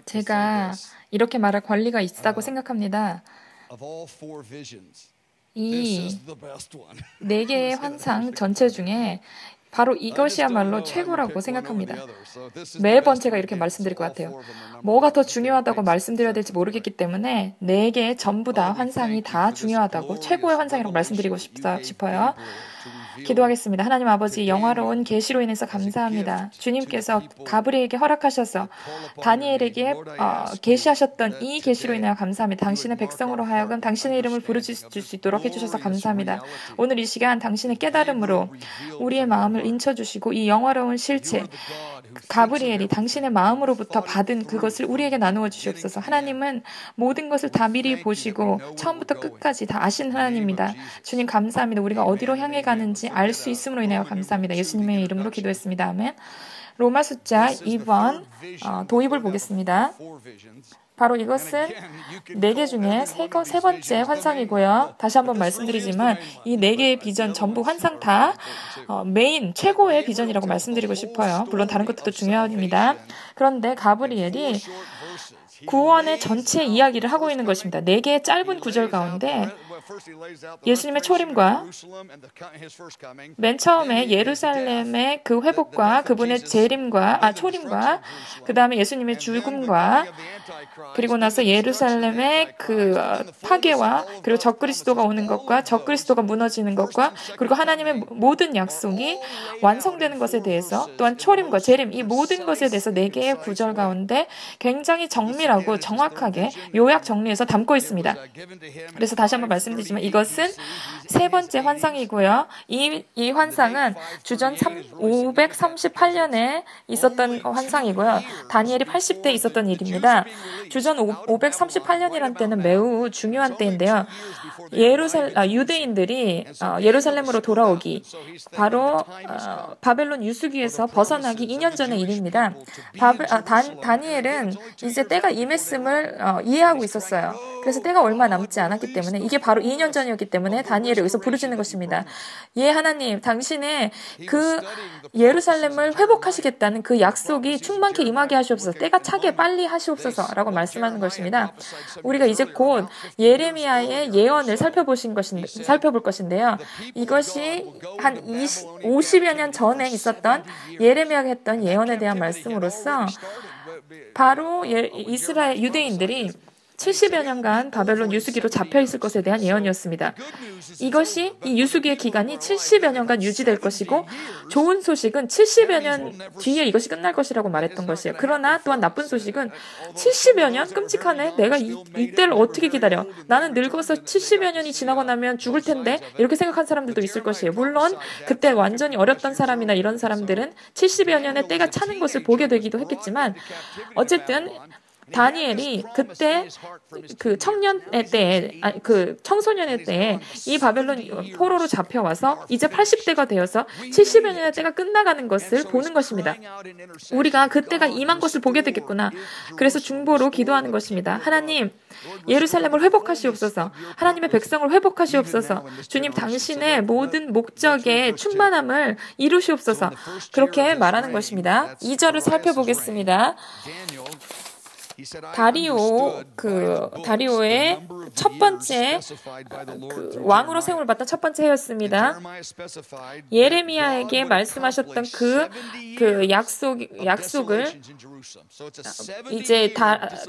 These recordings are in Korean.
제가 이렇게 말할 권리가 있다고 생각합니다. 이 네 개의 환상 전체 중에 바로 이것이야말로 최고라고 생각합니다. 매번 제가 이렇게 말씀드릴 것 같아요. 뭐가 더 중요하다고 말씀드려야 될지 모르겠기 때문에 네 개 전부 다 환상이 다 중요하다고 최고의 환상이라고 말씀드리고 싶어요. 기도하겠습니다. 하나님 아버지, 영화로운 계시로 인해서 감사합니다. 주님께서 가브리엘에게 허락하셔서 다니엘에게 계시하셨던 이 계시로 인하여 감사합니다. 당신의 백성으로 하여금 당신의 이름을 부르실 수 있도록 해주셔서 감사합니다. 오늘 이 시간 당신의 깨달음으로 우리의 마음을 인쳐주시고 이 영화로운 실체, 가브리엘이 당신의 마음으로부터 받은 그것을 우리에게 나누어 주시옵소서. 하나님은 모든 것을 다 미리 보시고 처음부터 끝까지 다 아신 하나님입니다. 주님 감사합니다. 우리가 어디로 향해 가는지 알 수 있음으로 인하여 감사합니다. 예수님의 이름으로 기도했습니다. 아멘. 로마 숫자 2번 도입을 보겠습니다. 바로 이것은 네 개 중에 세 번째 환상이고요. 다시 한번 말씀드리지만 이 네 개의 비전 전부 환상 다 메인 최고의 비전이라고 말씀드리고 싶어요. 물론 다른 것들도 중요합니다. 그런데 가브리엘이 구원의 전체 이야기를 하고 있는 것입니다. 네 개의 짧은 구절 가운데 예수님의 초림과 맨 처음에 예루살렘의 그 회복과 그분의 초림과 그 다음에 예수님의 죽음과 그리고 나서 예루살렘의 그 파괴와 그리고 적그리스도가 오는 것과 적그리스도가 무너지는 것과 그리고 하나님의 모든 약속이 완성되는 것에 대해서 또한 초림과 재림 이 모든 것에 대해서 네 개의 구절 가운데 굉장히 정밀하고 정확하게 요약 정리해서 담고 있습니다. 그래서 다시 한번 말씀드리지만 이것은 세 번째 환상이고요. 이 환상은 주전 538년에 있었던 환상이고요. 다니엘이 80대에 있었던 일입니다. 주전 538년이란 때는 매우 중요한 때인데요. 유대인들이 예루살렘으로 돌아오기 바로 바벨론 유수기에서 벗어나기 2년 전의 일입니다. 다니엘은 이제 때가 임했음을 이해하고 있었어요. 그래서 때가 얼마 남지 않았기 때문에 이게 바로 2년 전이었기 때문에 다니엘이 여기서 부르짖는 것입니다. 예, 하나님, 당신의 그 예루살렘을 회복하시겠다는 그 약속이 충만케 임하게 하시옵소서. 때가 차게 빨리 하시옵소서라고 말씀하는 것입니다. 우리가 이제 곧 예레미야의 예언을 살펴볼 것인데요. 이것이 한 50여 년 전에 있었던 예레미야가 했던 예언에 대한 말씀으로서 바로 이스라엘 유대인들이 70여 년간 바벨론 유수기로 잡혀 있을 것에 대한 예언이었습니다. 이 유수기의 기간이 70여 년간 유지될 것이고 좋은 소식은 70여 년 뒤에 이것이 끝날 것이라고 말했던 것이에요. 그러나 또한 나쁜 소식은 70여 년? 끔찍하네. 내가 이때를 어떻게 기다려? 나는 늙어서 70여 년이 지나고 나면 죽을 텐데 이렇게 생각한 사람들도 있을 것이에요. 물론 그때 완전히 어렸던 사람이나 이런 사람들은 70여 년의 때가 차는 것을 보게 되기도 했겠지만 어쨌든 다니엘이 그때 그 청소년의 때에 이 바벨론 포로로 잡혀와서 이제 80대가 되어서 70여 년의 때가 끝나가는 것을 보는 것입니다. 우리가 그때가 임한 것을 보게 되겠구나. 그래서 중보로 기도하는 것입니다. 하나님, 예루살렘을 회복하시옵소서. 하나님의 백성을 회복하시옵소서. 주님, 당신의 모든 목적의 충만함을 이루시옵소서. 그렇게 말하는 것입니다. 2절을 살펴보겠습니다. 다리오의 첫 번째 왕으로 세움을 받던 첫 번째 해였습니다. 예레미야에게 말씀하셨던 그 약속을 이제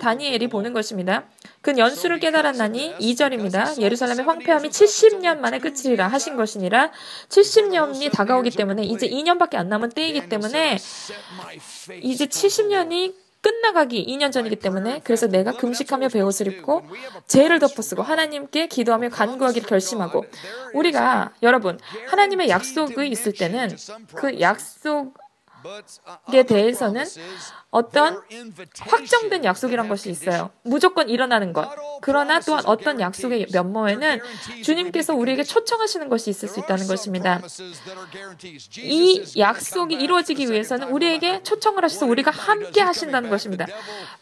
다니엘이 보는 것입니다. 그 연수를 깨달았나니 2절입니다. 예루살렘의 황폐함이 70년 만에 끝이리라 하신 것이니라. 70년이 다가오기 때문에 이제 2년밖에 안 남은 때이기 때문에 이제 70년이 끝나가기 2년 전이기 때문에 그래서 내가 금식하며 베옷을 입고 죄를 덮어쓰고 하나님께 기도하며 간구하기를 결심하고 우리가 여러분 하나님의 약속이 있을 때는 그 약속에 대해서는 어떤 확정된 약속이란 것이 있어요. 무조건 일어나는 것. 그러나 또한 어떤 약속의 면모에는 주님께서 우리에게 초청하시는 것이 있을 수 있다는 것입니다. 이 약속이 이루어지기 위해서는 우리에게 초청을 하셔서 우리가 함께 하신다는 것입니다.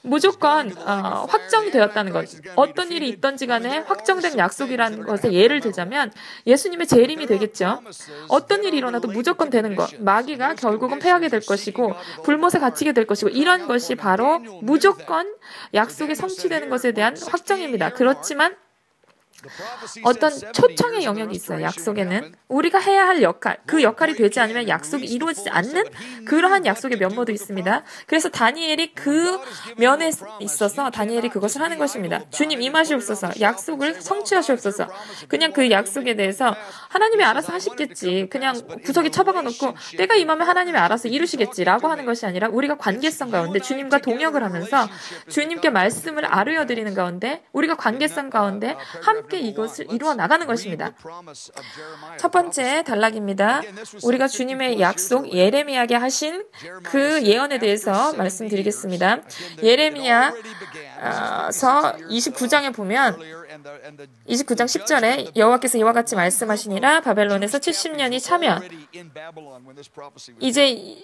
무조건 확정이 되었다는 것. 어떤 일이 있던지 간에 확정된 약속이라는 것에 예를 들자면 예수님의 재림이 되겠죠. 어떤 일이 일어나도 무조건 되는 것. 마귀가 결국은 패하게 될 것이고 불못에 갇히게 될 것이고 이런 것이 바로 무조건 약속이 성취되는 것에 대한 확정입니다. 그렇지만 어떤 초청의 영역이 있어요. 약속에는 우리가 해야 할 역할, 그 역할이 되지 않으면 약속이 이루어지지 않는 그러한 약속의 면모도 있습니다. 그래서 다니엘이 그 면에 있어서 다니엘이 그것을 하는 것입니다. 주님 임하시옵소서, 약속을 성취하시옵소서. 그냥 그 약속에 대해서 하나님이 알아서 하시겠지, 그냥 구석에 처박아 놓고 때가 임하면 하나님이 알아서 이루시겠지라고 하는 것이 아니라 우리가 관계성 가운데 주님과 동역을 하면서 주님께 말씀을 아뢰어 드리는 가운데 우리가 관계성 가운데 함께 이것을 이루어 나가는 것입니다. 첫 번째 단락입니다. 우리가 주님의 약속 예레미야에게 하신 그 예언에 대해서 말씀드리겠습니다. 예레미야서 29장에 보면 29장 10절에 여호와께서 이와 같이 말씀하시니라 바벨론에서 70년이 차면 이제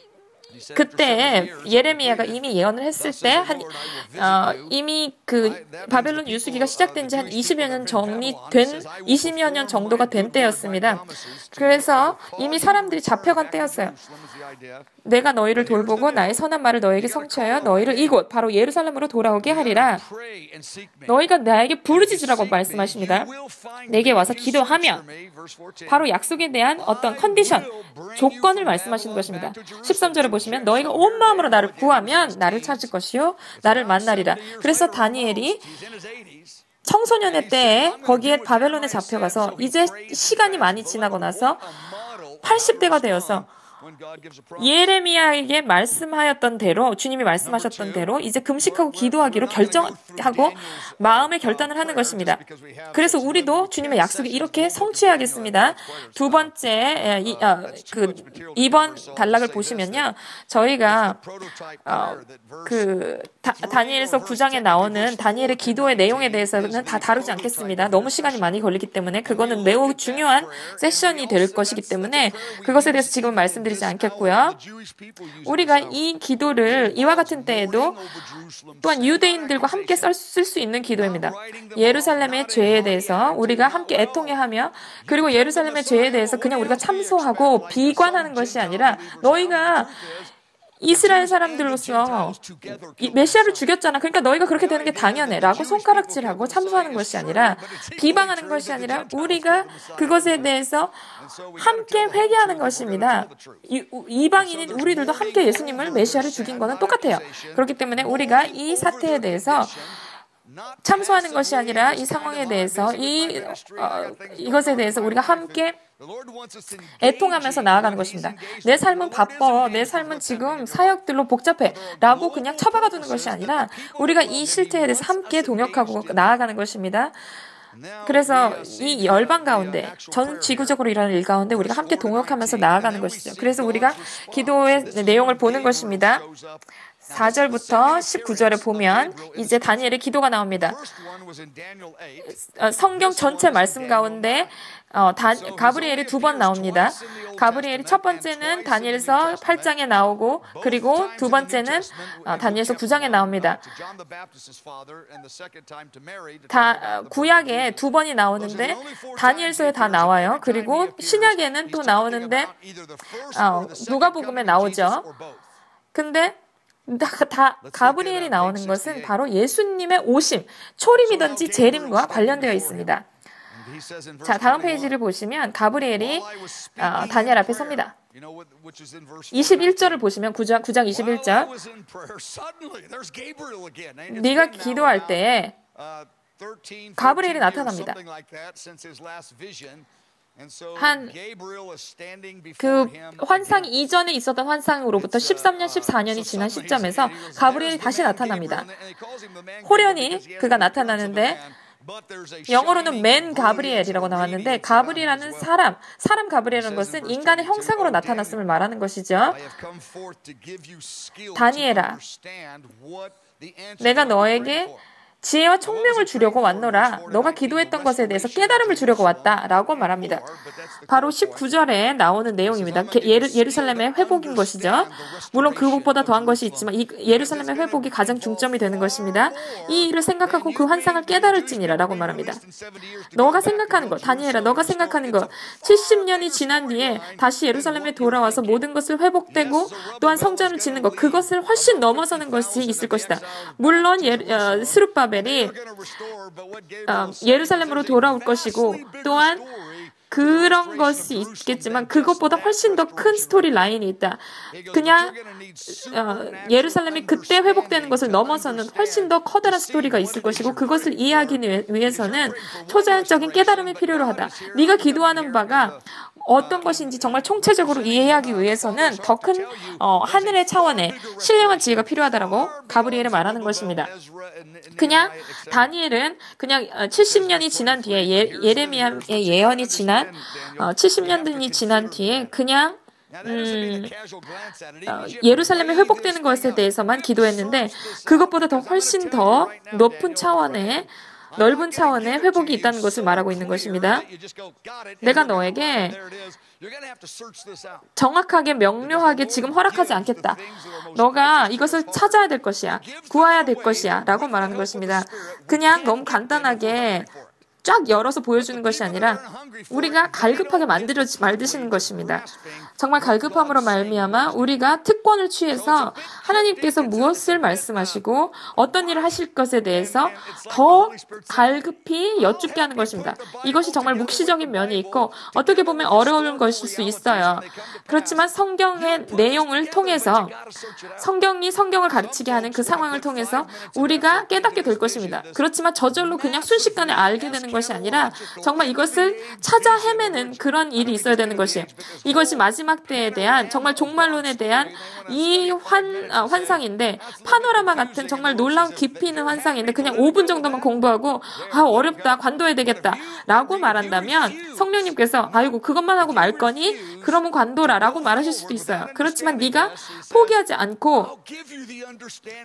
그때 예레미야가 이미 예언을 했을 때 이미 그 바벨론 유수기가 시작된 지 한 20여 년 정도가 된 때였습니다. 그래서 이미 사람들이 잡혀간 때였어요. 내가 너희를 돌보고 나의 선한 말을 너에게 성취하여 너희를 이곳 바로 예루살렘으로 돌아오게 하리라. 너희가 나에게 부르짖으라고 말씀하십니다. 내게 와서 기도하면 바로 약속에 대한 어떤 컨디션, 조건을 말씀하시는 것입니다. 13절을 보시면 너희가 온 마음으로 나를 구하면 나를 찾을 것이요 나를 만나리라. 그래서 다니엘이 청소년의 때에 거기에 바벨론에 잡혀가서 이제 시간이 많이 지나고 나서 80대가 되어서 예레미야에게 말씀하였던 대로 주님이 말씀하셨던 대로 이제 금식하고 기도하기로 결정하고 마음의 결단을 하는 것입니다. 그래서 우리도 주님의 약속이 이렇게 성취해야겠습니다. 두 번째 2번 단락을 보시면요, 저희가 다니엘서 9장에 나오는 다니엘의 기도의 내용에 대해서는 다 다루지 않겠습니다. 너무 시간이 많이 걸리기 때문에 그거는 매우 중요한 세션이 될 것이기 때문에 그것에 대해서 지금 말씀드리지 않겠고요. 우리가 이 기도를 이와 같은 때에도 또한 유대인들과 함께 쓸 수 있는 기도입니다. 예루살렘의 죄에 대해서 우리가 함께 애통해하며 그리고 예루살렘의 죄에 대해서 그냥 우리가 참소하고 비관하는 것이 아니라 너희가 이스라엘 사람들로서 메시아를 죽였잖아. 그러니까 너희가 그렇게 되는 게 당연해. 라고 손가락질하고 참소하는 것이 아니라 비방하는 것이 아니라 우리가 그것에 대해서 함께 회개하는 것입니다. 이방인인 우리들도 함께 예수님을 메시아를 죽인 거는 똑같아요. 그렇기 때문에 우리가 이 사태에 대해서 참소하는 것이 아니라 이 상황에 대해서 이것에 대해서 우리가 함께 애통하면서 나아가는 것입니다. 내 삶은 바빠, 내 삶은 지금 사역들로 복잡해 라고 그냥 처박아 두는 것이 아니라 우리가 이 실태에 대해서 함께 동역하고 나아가는 것입니다. 그래서 이 열방 가운데 전 지구적으로 일어나는 일 가운데 우리가 함께 동역하면서 나아가는 것이죠. 그래서 우리가 기도의 내용을 보는 것입니다. 4절부터 19절에 보면 이제 다니엘의 기도가 나옵니다. 성경 전체 말씀 가운데 가브리엘이 2번 나옵니다. 가브리엘이 첫 번째는 다니엘서 8장에 나오고 그리고 두 번째는 다니엘서 9장에 나옵니다. 구약에 2번이 나오는데 다니엘서에 다 나와요. 그리고 신약에는 또 나오는데 누가복음에 나오죠. 근데 가브리엘이 나오는 것은 바로 예수님의 오심, 초림이든지 재림과 관련되어 있습니다. 자, 다음 페이지를 보시면 가브리엘이 다니엘 앞에 섭니다. 21절을 보시면 9장 21절 네가 기도할 때에 가브리엘이 나타납니다. 그 환상 이전에 있었던 환상으로부터 13년, 14년이 지난 시점에서 가브리엘이 다시 나타납니다. 호련히 그가 나타나는데 영어로는 맨 가브리엘이라고 나왔는데 가브리엘이라는 사람 가브리엘이라는 것은 인간의 형상으로 나타났음을 말하는 것이죠. 다니엘아, 내가 너에게 지혜와 총명을 주려고 왔노라. 너가 기도했던 것에 대해서 깨달음을 주려고 왔다. 라고 말합니다. 바로 19절에 나오는 내용입니다. 예루살렘의 회복인 것이죠. 물론 그것보다 더한 것이 있지만 이 예루살렘의 회복이 가장 중점이 되는 것입니다. 이 일을 생각하고 그 환상을 깨달을지니라 라고 말합니다. 너가 생각하는 것, 다니엘아, 너가 생각하는 것, 70년이 지난 뒤에 다시 예루살렘에 돌아와서 모든 것을 회복되고 또한 성전을 짓는 것, 그것을 훨씬 넘어서는 것이 있을 것이다. 물론 스룹바벨이 예루살렘으로 돌아올 것이고 또한 그런 것이 있겠지만 그것보다 훨씬 더 큰 스토리 라인이 있다. 그냥 예루살렘이 그때 회복되는 것을 넘어서는 훨씬 더 커다란 스토리가 있을 것이고 그것을 이해하기 위해서는 초자연적인 깨달음이 필요로 하다. 네가 기도하는 바가 어떤 것인지 정말 총체적으로 이해하기 위해서는 더 큰 하늘의 차원의 신령한 지혜가 필요하다라고 가브리엘은 말하는 것입니다. 그냥 다니엘은 그냥 70년이 지난 뒤에 예레미야의 예언이 지난 70년이 지난 뒤에 그냥 예루살렘이 회복되는 것에 대해서만 기도했는데 그것보다 더 훨씬 더 높은 차원의 넓은 차원의 회복이 있다는 것을 말하고 있는 것입니다. 내가 너에게 정확하게 명료하게 지금 허락하지 않겠다. 너가 이것을 찾아야 될 것이야. 구해야 될 것이야. 라고 말하는 것입니다. 그냥 너무 간단하게 쫙 열어서 보여주는 것이 아니라 우리가 갈급하게 만드시는 것입니다. 정말 갈급함으로 말미암아 우리가 특권을 취해서 하나님께서 무엇을 말씀하시고 어떤 일을 하실 것에 대해서 더 갈급히 여쭙게 하는 것입니다. 이것이 정말 묵시적인 면이 있고 어떻게 보면 어려운 것일 수 있어요. 그렇지만 성경의 내용을 통해서 성경이 성경을 가르치게 하는 그 상황을 통해서 우리가 깨닫게 될 것입니다. 그렇지만 저절로 그냥 순식간에 알게 되는 것이 아니라 정말 이것을 찾아 헤매는 그런 일이 있어야 되는 것이에요. 이것이 마지막 때에 대한 정말 종말론에 대한 이 환상인데 파노라마 같은 정말 놀라운 깊이 있는 환상인데 그냥 5분 정도만 공부하고 어렵다 관둬야 되겠다 라고 말한다면 성령님께서 아이고 그것만 하고 말 거니? 그러면 관둬라 라고 말하실 수도 있어요. 그렇지만 네가 포기하지 않고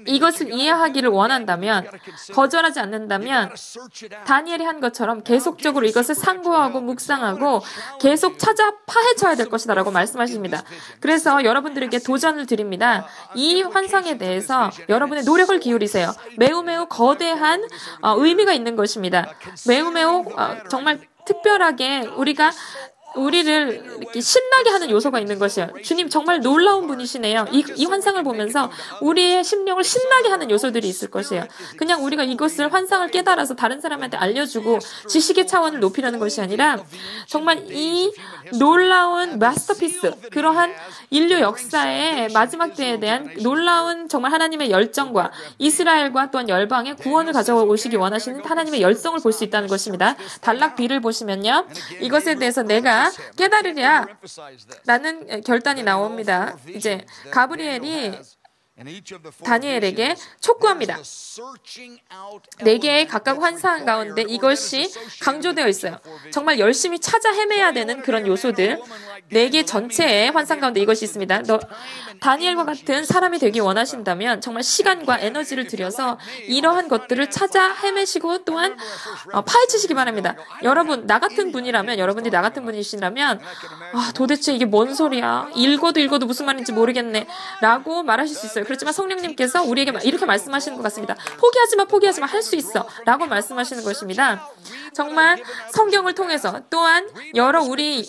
이것을 이해하기를 원한다면 거절하지 않는다면 다니엘이 한 것처럼 계속적으로 이것을 상고하고 묵상하고 계속 찾아 파헤쳐야 될 것이다 라고 말씀하십니다. 그래서 여러분들에게 도전을 드립니다. 이 환상에 대해서 여러분의 노력을 기울이세요. 매우 거대한 의미가 있는 것입니다. 매우 정말 특별하게 우리를 이렇게 신나게 하는 요소가 있는 것이에요. 주님 정말 놀라운 분이시네요. 이 환상을 보면서 우리의 심령을 신나게 하는 요소들이 있을 것이에요. 그냥 우리가 이것을 환상을 깨달아서 다른 사람한테 알려주고 지식의 차원을 높이려는 것이 아니라 정말 이 놀라운 마스터피스, 그러한 인류 역사의 마지막 때에 대한 놀라운 정말 하나님의 열정과 이스라엘과 또한 열방의 구원을 가져오시기 원하시는 하나님의 열성을 볼 수 있다는 것입니다. 단락 B를 보시면요. 이것에 대해서 내가 깨달으랴 라는 결단이 나옵니다. 이제 가브리엘이 다니엘에게 촉구합니다. 4개의 각각 환상 가운데 이것이 강조되어 있어요. 정말 열심히 찾아 헤매야 되는 그런 요소들 4개 전체의 환상 가운데 이것이 있습니다. 다니엘과 같은 사람이 되기 원하신다면 정말 시간과 에너지를 들여서 이러한 것들을 찾아 헤매시고 또한 파헤치시기 바랍니다. 여러분, 나 같은 분이라면, 여러분들이 나 같은 분이시라면 도대체 이게 뭔 소리야? 읽어도 무슨 말인지 모르겠네 라고 말하실 수 있어요. 그렇지만 성령님께서 우리에게 이렇게 말씀하시는 것 같습니다. 포기하지 마, 할 수 있어 라고 말씀하시는 것입니다. 정말 성경을 통해서 또한 여러 우리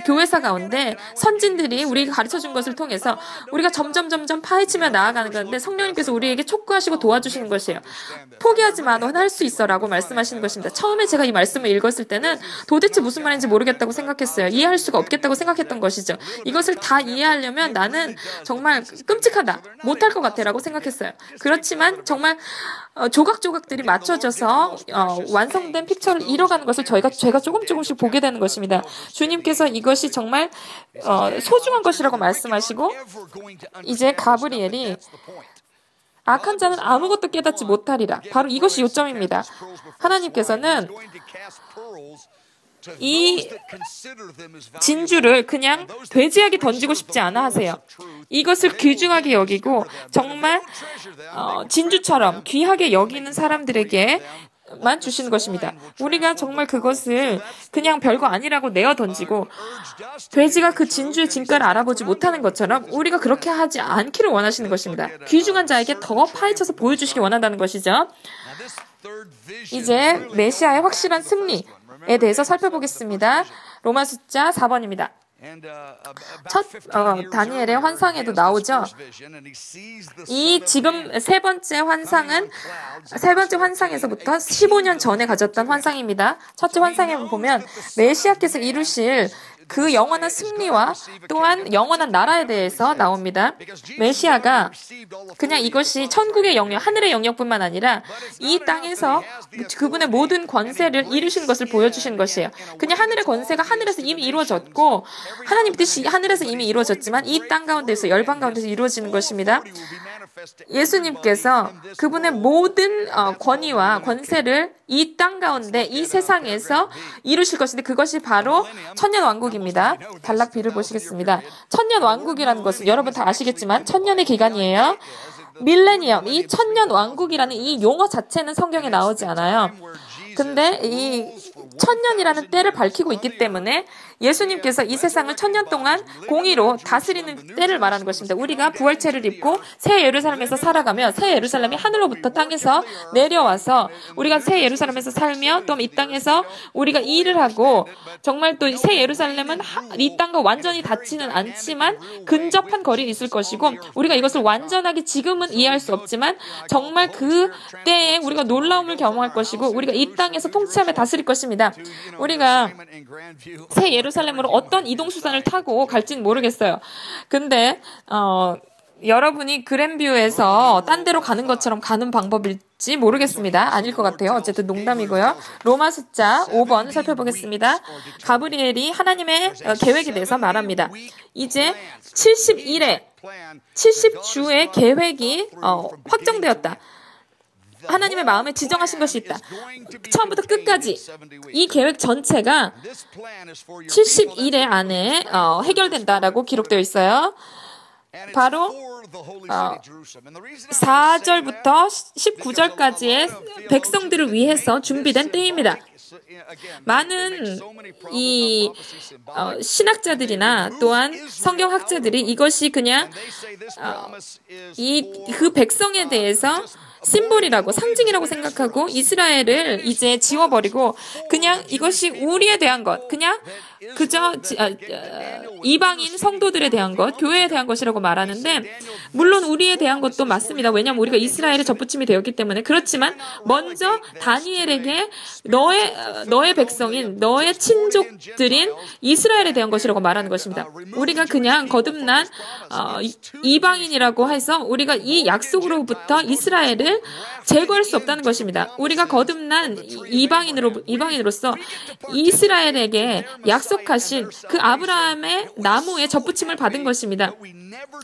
교회사 가운데 선진들이 우리가 가르쳐준 것을 통해서 우리가 점점 파헤치며 나아가는 건데 성령님께서 우리에게 촉구하시고 도와주시는 것이에요. 포기하지 마, 넌 할 수 있어 라고 말씀하시는 것입니다. 처음에 제가 이 말씀을 읽었을 때는 도대체 무슨 말인지 모르겠다고 생각했어요. 이해할 수가 없겠다고 생각했던 것이죠. 이것을 다 이해하려면 나는 정말 끔찍하다, 못할 것 같아 라고 생각했어요. 그렇지만 정말 조각조각들이 맞춰져서 완성된 픽처를 이뤄가는 것을 제가 조금씩 보게 되는 것입니다. 주님께서 이것이 정말 소중한 것이라고 말씀하시고 이제 가브리엘이 악한 자는 아무것도 깨닫지 못하리라. 바로 이것이 요점입니다. 하나님께서는 이 진주를 그냥 돼지에게 던지고 싶지 않아 하세요. 이것을 귀중하게 여기고 정말 진주처럼 귀하게 여기는 사람들에게만 주시는 것입니다. 우리가 정말 그것을 그냥 별거 아니라고 내어 던지고 돼지가 그 진주의 진가를 알아보지 못하는 것처럼 우리가 그렇게 하지 않기를 원하시는 것입니다. 귀중한 자에게 더 파헤쳐서 보여주시기 원한다는 것이죠. 이제 메시아의 확실한 승리에 대해서 살펴보겠습니다. 로마 숫자 4번입니다. 첫 다니엘의 환상에도 나오죠. 이 지금 세 번째 환상에서부터 15년 전에 가졌던 환상입니다. 첫째 환상에 보면 메시아께서 이루실 그 영원한 승리와 또한 영원한 나라에 대해서 나옵니다. 메시아가 그냥 이것이 천국의 영역, 하늘의 영역뿐만 아니라 이 땅에서 그분의 모든 권세를 이루신 것을 보여주신 것이에요. 그냥 하늘의 권세가 하늘에서 이미 이루어졌고 하나님 뜻이 하늘에서 이미 이루어졌지만 이 땅 가운데서 열방 가운데서 이루어지는 것입니다. 예수님께서 그분의 모든 권위와 권세를 이 땅 가운데 이 세상에서 이루실 것인데 그것이 바로 천년왕국입니다. 단락비를 보시겠습니다. 천년왕국이라는 것은 여러분 다 아시겠지만 천년의 기간이에요. 밀레니엄, 이 천년왕국이라는 이 용어 자체는 성경에 나오지 않아요. 근데 이 천년이라는 때를 밝히고 있기 때문에 예수님께서 이 세상을 천년 동안 공의로 다스리는 때를 말하는 것입니다. 우리가 부활체를 입고 새 예루살렘에서 살아가며 새 예루살렘이 하늘로부터 땅에서 내려와서 우리가 새 예루살렘에서 살며 또 이 땅에서 우리가 일을 하고 정말 또 새 예루살렘은 이 땅과 완전히 닿지는 않지만 근접한 거리에 있을 것이고 우리가 이것을 완전하게 지금은 이해할 수 없지만 정말 그 때에 우리가 놀라움을 경험할 것이고 우리가 이 땅에서 통치하며 다스릴 것입니다. 우리가 새 예루살렘으로 어떤 이동수단을 타고 갈지는 모르겠어요. 근데 여러분이 그랜뷰에서 딴 데로 가는 것처럼 가는 방법일지 모르겠습니다. 아닐 것 같아요. 어쨌든 농담이고요. 로마 숫자 5번 살펴보겠습니다. 가브리엘이 하나님의 계획에 대해서 말합니다. 이제 70주의 계획이 확정되었다. 하나님의 마음에 지정하신 것이 있다. 처음부터 끝까지 이 계획 전체가 70일의 안에 해결된다라고 기록되어 있어요. 바로 4절부터 19절까지의 백성들을 위해서 준비된 때입니다. 많은 이 신학자들이나 또한 성경학자들이 이것이 그냥 그 백성에 대해서 심볼이라고 상징이라고 생각하고 이스라엘을 이제 지워버리고 그냥 이것이 우리에 대한 것, 그냥 그저 이방인 성도들에 대한 것, 교회에 대한 것이라고 말하는데 물론 우리에 대한 것도 맞습니다. 왜냐하면 우리가 이스라엘에 접붙임이 되었기 때문에 그렇지만 먼저 다니엘에게 너의 백성인 너의 친족들인 이스라엘에 대한 것이라고 말하는 것입니다. 우리가 그냥 거듭난 이방인이라고 해서 우리가 이 약속으로부터 이스라엘을 제거할 수 없다는 것입니다. 우리가 거듭난 이방인으로서 이스라엘에게 약속하신 그 아브라함의 나무에 접붙임을 받은 것입니다.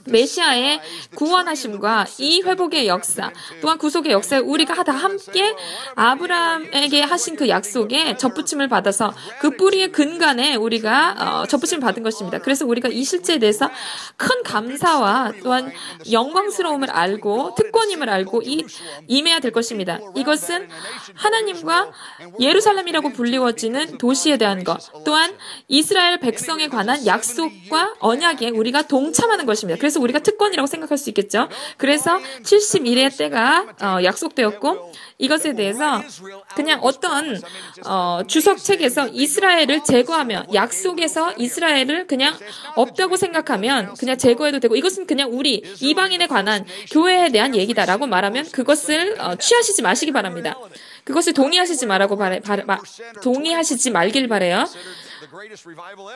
메시아의 구원하심과 이 회복의 역사, 또한 구속의 역사에 우리가 다 함께 아브라함에게 하신 그 약속에 접붙임을 받아서 그 뿌리의 근간에 우리가 접붙임을 받은 것입니다. 그래서 우리가 이 실제에 대해서 큰 감사와 또한 영광스러움을 알고 특권임을 알고 임해야 될 것입니다. 이것은 하나님과 예루살렘이라고 불리워지는 도시에 대한 것, 또한 이스라엘 백성에 관한 약속과 언약에 우리가 동참하는 것입니다. 그래서 우리가 특권이라고 생각할 수 있겠죠. 그래서 70일의 때가 약속되었고 이것에 대해서 그냥 어떤 주석책에서 이스라엘을 제거하며 약속에서 이스라엘을 그냥 없다고 생각하면 그냥 제거해도 되고 이것은 그냥 우리 이방인에 관한 교회에 대한 얘기다라고 말하면 그것을 취하시지 마시기 바랍니다. 그것을 동의하시지 말길 바래요.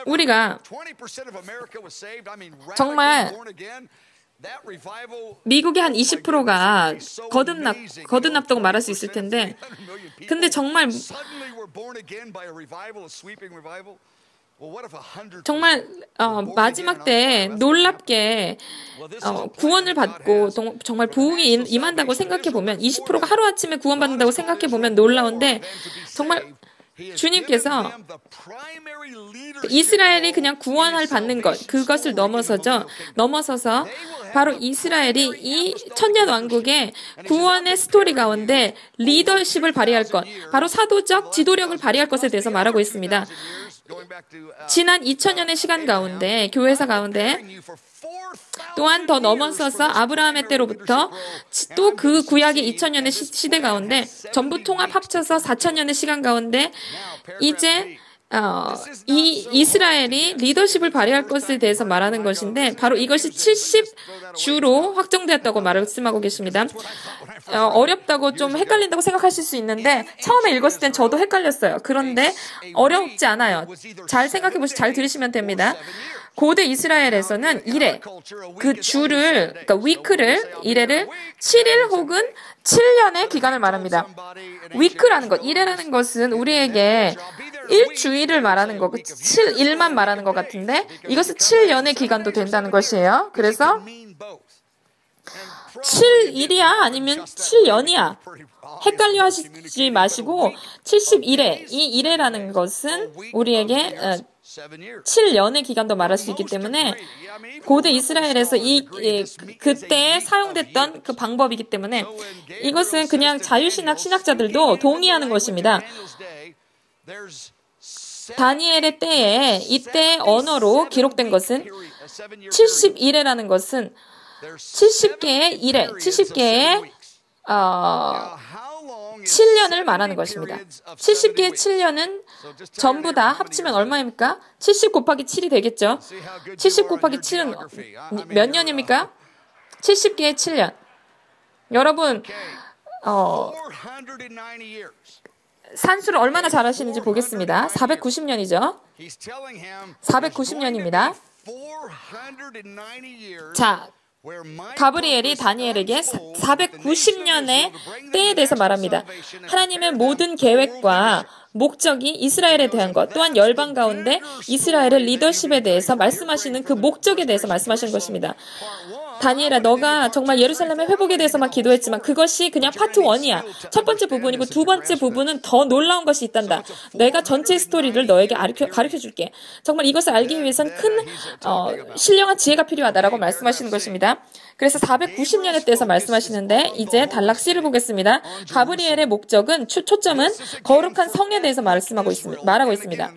우리가 정말 미국의 한 20%가 거듭났다고 말할 수 있을 텐데 근데 정말 마지막 때 놀랍게 구원을 받고 정말 부흥이 임한다고 생각해보면 20%가 하루아침에 구원받는다고 생각해보면 놀라운데 정말 주님께서 이스라엘이 그냥 구원을 받는 것, 그것을 넘어서서 바로 이스라엘이 이 천년 왕국의 구원의 스토리 가운데 리더십을 발휘할 것, 바로 사도적 지도력을 발휘할 것에 대해서 말하고 있습니다. 지난 2000년의 시간 가운데, 교회사 가운데 또한 더 넘어서서 아브라함의 때로부터 또 그 구약의 2000년의 시대 가운데 전부 통합 합쳐서 4000년의 시간 가운데 이제 이 이스라엘이 리더십을 발휘할 것에 대해서 말하는 것인데 바로 이것이 70주로 확정되었다고 말씀하고 계십니다. 어렵다고 좀 헷갈린다고 생각하실 수 있는데 처음에 읽었을 땐 저도 헷갈렸어요. 그런데 어렵지 않아요. 잘 생각해 보시고 잘 들으시면 됩니다. 고대 이스라엘에서는 일해, 그 주를, 그러니까 위크를, 일해를 7일 혹은 7년의 기간을 말합니다. 위크라는 것, 일해라는 것은 우리에게 일주일을 말하는 거고 7일만 말하는 것 같은데 이것은 7년의 기간도 된다는 것이에요. 그래서 7일이야 아니면 7년이야 헷갈려 하시지 마시고 71회, 이 1회라는 것은 우리에게 7년의 기간도 말할 수 있기 때문에 고대 이스라엘에서 그때 사용됐던 그 방법이기 때문에 이것은 그냥 자유신학 신학자들도 동의하는 것입니다. 다니엘의 때에 이때 언어로 기록된 것은 71회라는 것은 70개의 1회, 70개의 7년을 말하는 것입니다. 70개의 7년은 전부 다 합치면 얼마입니까? 70 곱하기 7이 되겠죠? 70 곱하기 7은 몇 년입니까? 70개의 7년. 여러분, 산수를 얼마나 잘하시는지 보겠습니다. 490년이죠. 490년입니다. 자, 가브리엘이 다니엘에게 490년의 때에 대해서 말합니다. 하나님의 모든 계획과 목적이 이스라엘에 대한 것, 또한 열방 가운데 이스라엘의 리더십에 대해서 말씀하시는 그 목적에 대해서 말씀하시는 것입니다. 다니엘아, 너가 정말 예루살렘의 회복에 대해서만 기도했지만 그것이 그냥 파트 1이야. 첫 번째 부분이고 두 번째 부분은 더 놀라운 것이 있단다. 내가 전체 스토리를 너에게 가르쳐줄게. 정말 이것을 알기 위해선 큰 신령한 지혜가 필요하다라고 말씀하시는 것입니다. 그래서 490년에 대해서 말씀하시는데 이제 단락 C를 보겠습니다. 가브리엘의 목적은 초점은 거룩한 성에 대해서 말하고 있습니다.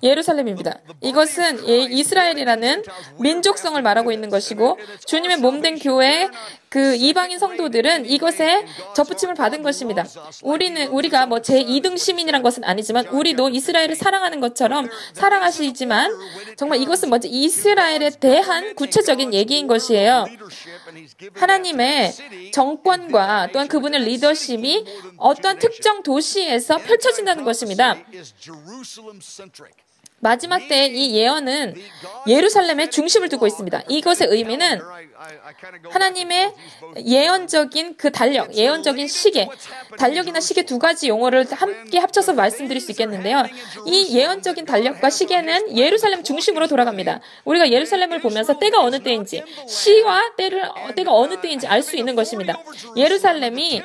예루살렘입니다. 이것은 이스라엘이라는 민족성을 말하고 있는 것이고 주님의 몸된 교회 그 이방인 성도들은 이것에 접붙임을 받은 것입니다. 우리가 뭐 제2등 시민이란 것은 아니지만 우리도 이스라엘을 사랑하는 것처럼 사랑하시지만 정말 이것은 먼저 이스라엘에 대한 구체적인 얘기인 것이에요. 하나님의 정권과 또한 그분의 리더십이 어떤 특정 도시에서 펼쳐진다는 것입니다. 마지막 때 이 예언은 예루살렘의 중심을 두고 있습니다. 이것의 의미는 하나님의 예언적인 그 달력, 예언적인 시계, 달력이나 시계 두 가지 용어를 함께 합쳐서 말씀드릴 수 있겠는데요. 이 예언적인 달력과 시계는 예루살렘 중심으로 돌아갑니다. 우리가 예루살렘을 보면서 때가 어느 때인지, 시와 때가 어느 때인지 알 수 있는 것입니다. 예루살렘이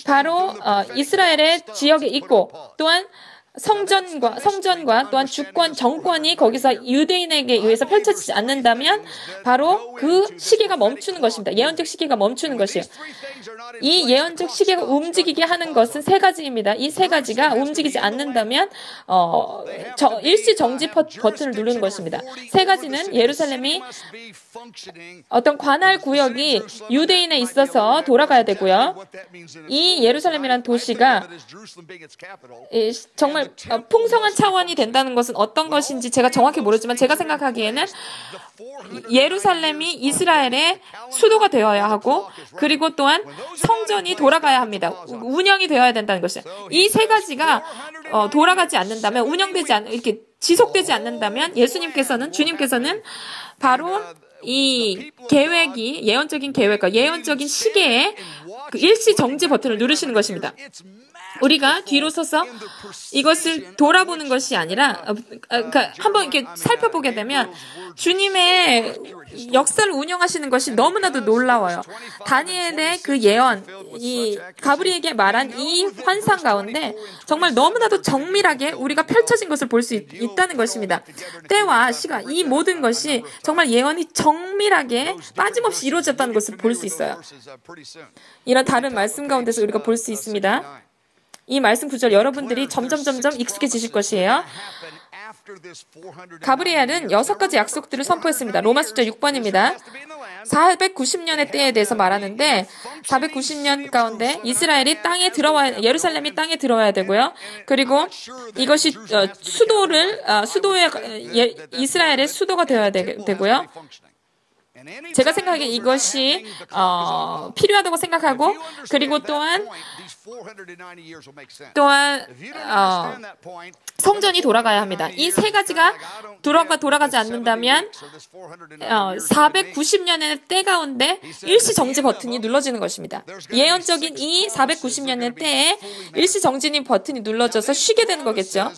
바로 이스라엘의 지역에 있고 또한 성전과 또한 주권, 정권이 거기서 유대인에게 의해서 펼쳐지지 않는다면 바로 그 시계가 멈추는 것입니다. 예언적 시계가 멈추는 것이에요. 이 예언적 시계가 움직이게 하는 것은 세 가지입니다. 이 세 가지가 움직이지 않는다면 일시 정지 버튼을 누르는 것입니다. 세 가지는 예루살렘이 어떤 관할 구역이 유대인에 있어서 돌아가야 되고요. 이 예루살렘이라는 도시가 정말 풍성한 차원이 된다는 것은 어떤 것인지 제가 정확히 모르지만 제가 생각하기에는 예루살렘이 이스라엘의 수도가 되어야 하고 그리고 또한 성전이 돌아가야 합니다. 운영이 되어야 된다는 것이죠. 이 세 가지가 돌아가지 않는다면 이렇게 지속되지 않는다면 주님께서는 바로 이 계획이 예언적인 계획과 예언적인 시계에 그 일시 정지 버튼을 누르시는 것입니다. 우리가 뒤로 서서 이것을 돌아보는 것이 아니라 그러니까 한번 이렇게 살펴보게 되면 주님의 역사를 운영하시는 것이 너무나도 놀라워요. 다니엘의 그 예언, 이 가브리엘에게 말한 이 환상 가운데 정말 너무나도 정밀하게 우리가 펼쳐진 것을 볼 수 있다는 것입니다. 때와 시간, 이 모든 것이 정말 예언이 정밀하게 빠짐없이 이루어졌다는 것을 볼 수 있어요. 이런 다른 말씀 가운데서 우리가 볼 수 있습니다. 이 말씀 구절 여러분들이 점점 익숙해지실 것이에요. 가브리엘은 6가지 약속들을 선포했습니다. 로마 숫자 6번입니다. 490년의 때에 대해서 말하는데 490년 가운데 이스라엘이 땅에 들어와야, 예루살렘이 땅에 들어와야 되고요. 그리고 이것이 이스라엘의 수도가 되어야 되고요. 제가 생각하기에 이것이 필요하다고 생각하고, 그리고 또한 성전이 돌아가야 합니다. 이 세 가지가 돌아가지 않는다면 490년의 때 가운데 일시정지 버튼이 눌러지는 것입니다. 예언적인 이 490년의 때에 일시정지 버튼이 눌러져서 쉬게 되는 거겠죠.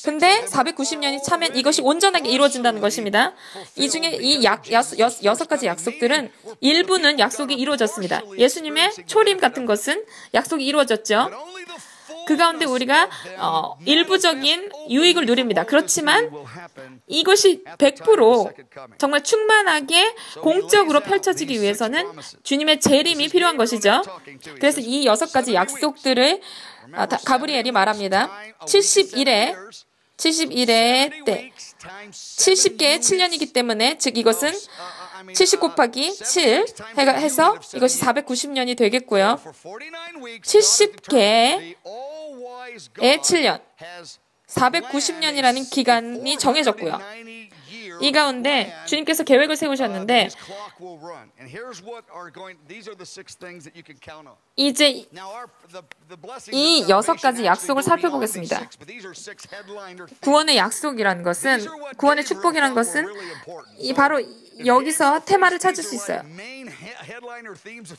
근데 490년이 차면 이것이 온전하게 이루어진다는 것입니다. 이 중에 이 6가지 약속들은 일부는 약속이 이루어졌습니다. 예수님의 초림 같은 것은 약속이 이루어졌죠. 그 가운데 우리가 일부적인 유익을 누립니다. 그렇지만 이것이 100% 정말 충만하게 공적으로 펼쳐지기 위해서는 주님의 재림이 필요한 것이죠. 그래서 이 6가지 약속들을 가브리엘이 말합니다. 70일의 때, 70개의 7년이기 때문에, 즉 이것은 70 곱하기 7 해서 이것이 490년이 되겠고요. 70개의 7년, 490년이라는 기간이 정해졌고요. 이 가운데 주님께서 계획을 세우셨는데 이제 이 6가지 약속을 살펴보겠습니다. 구원의 약속이라는 것은, 구원의 축복이라는 것은 바로 여기서 테마를 찾을 수 있어요.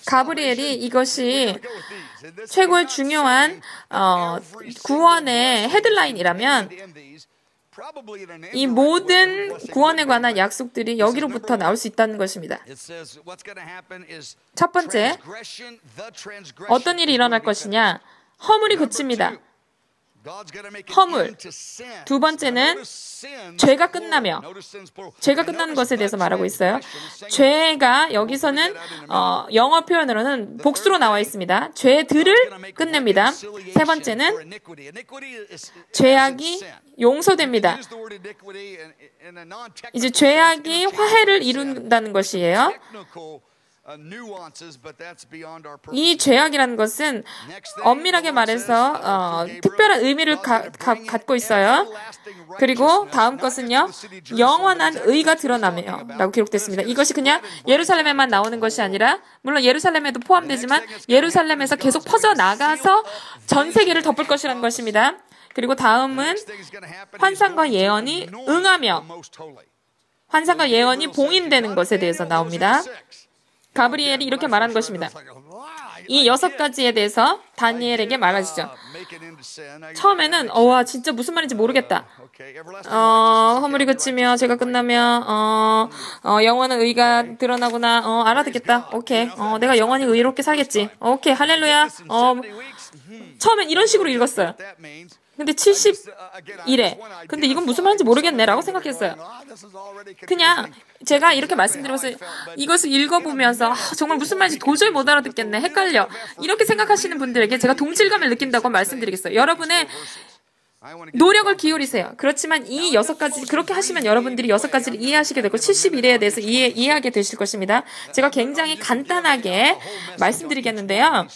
가브리엘이 이것이 최고의 중요한 구원의 헤드라인이라면 이 모든 구원에 관한 약속들이 여기로부터 나올 수 있다는 것입니다. 첫 번째, 어떤 일이 일어날 것이냐? 허물이 그칩니다. 허물. 두 번째는 죄가 끝나며, 죄가 끝나는 것에 대해서 말하고 있어요. 죄가 여기서는 영어 표현으로는 복수로 나와 있습니다. 죄들을 끝냅니다. 세 번째는 죄악이 용서됩니다. 이제 죄악이 화해를 이룬다는 것이에요. 이 죄악이라는 것은 엄밀하게 말해서 특별한 의미를 갖고 있어요. 그리고 다음 것은요, 영원한 의가 드러나며 라고 기록됐습니다. 이것이 그냥 예루살렘에만 나오는 것이 아니라, 물론 예루살렘에도 포함되지만 예루살렘에서 계속 퍼져나가서 전 세계를 덮을 것이라는 것입니다. 그리고 다음은 환상과 예언이 응하며, 환상과 예언이 봉인되는 것에 대해서 나옵니다. 가브리엘이 이렇게 말한 것입니다. 이 6가지에 대해서 다니엘에게 말하시죠. 처음에는 와, 진짜 무슨 말인지 모르겠다. 허물이 그치며 죄가 끝나면 영원한 의가 드러나구나. 알아듣겠다. 오케이. 내가 영원히 의롭게 살겠지. 오케이. 할렐루야. 처음엔 이런 식으로 읽었어요. 근데 70일에 근데 이건 무슨 말인지 모르겠네 라고 생각했어요. 그냥 제가 이렇게 말씀드리면서 이것을 읽어보면서 정말 무슨 말인지 도저히 못 알아듣겠네, 헷갈려, 이렇게 생각하시는 분들에게 제가 동질감을 느낀다고 말씀드리겠어요. 여러분의 노력을 기울이세요. 그렇지만 이 6가지, 그렇게 하시면 여러분들이 6가지를 이해하시게 되고 70일에 대해서 이해하게 되실 것입니다. 제가 굉장히 간단하게 말씀드리겠는데요.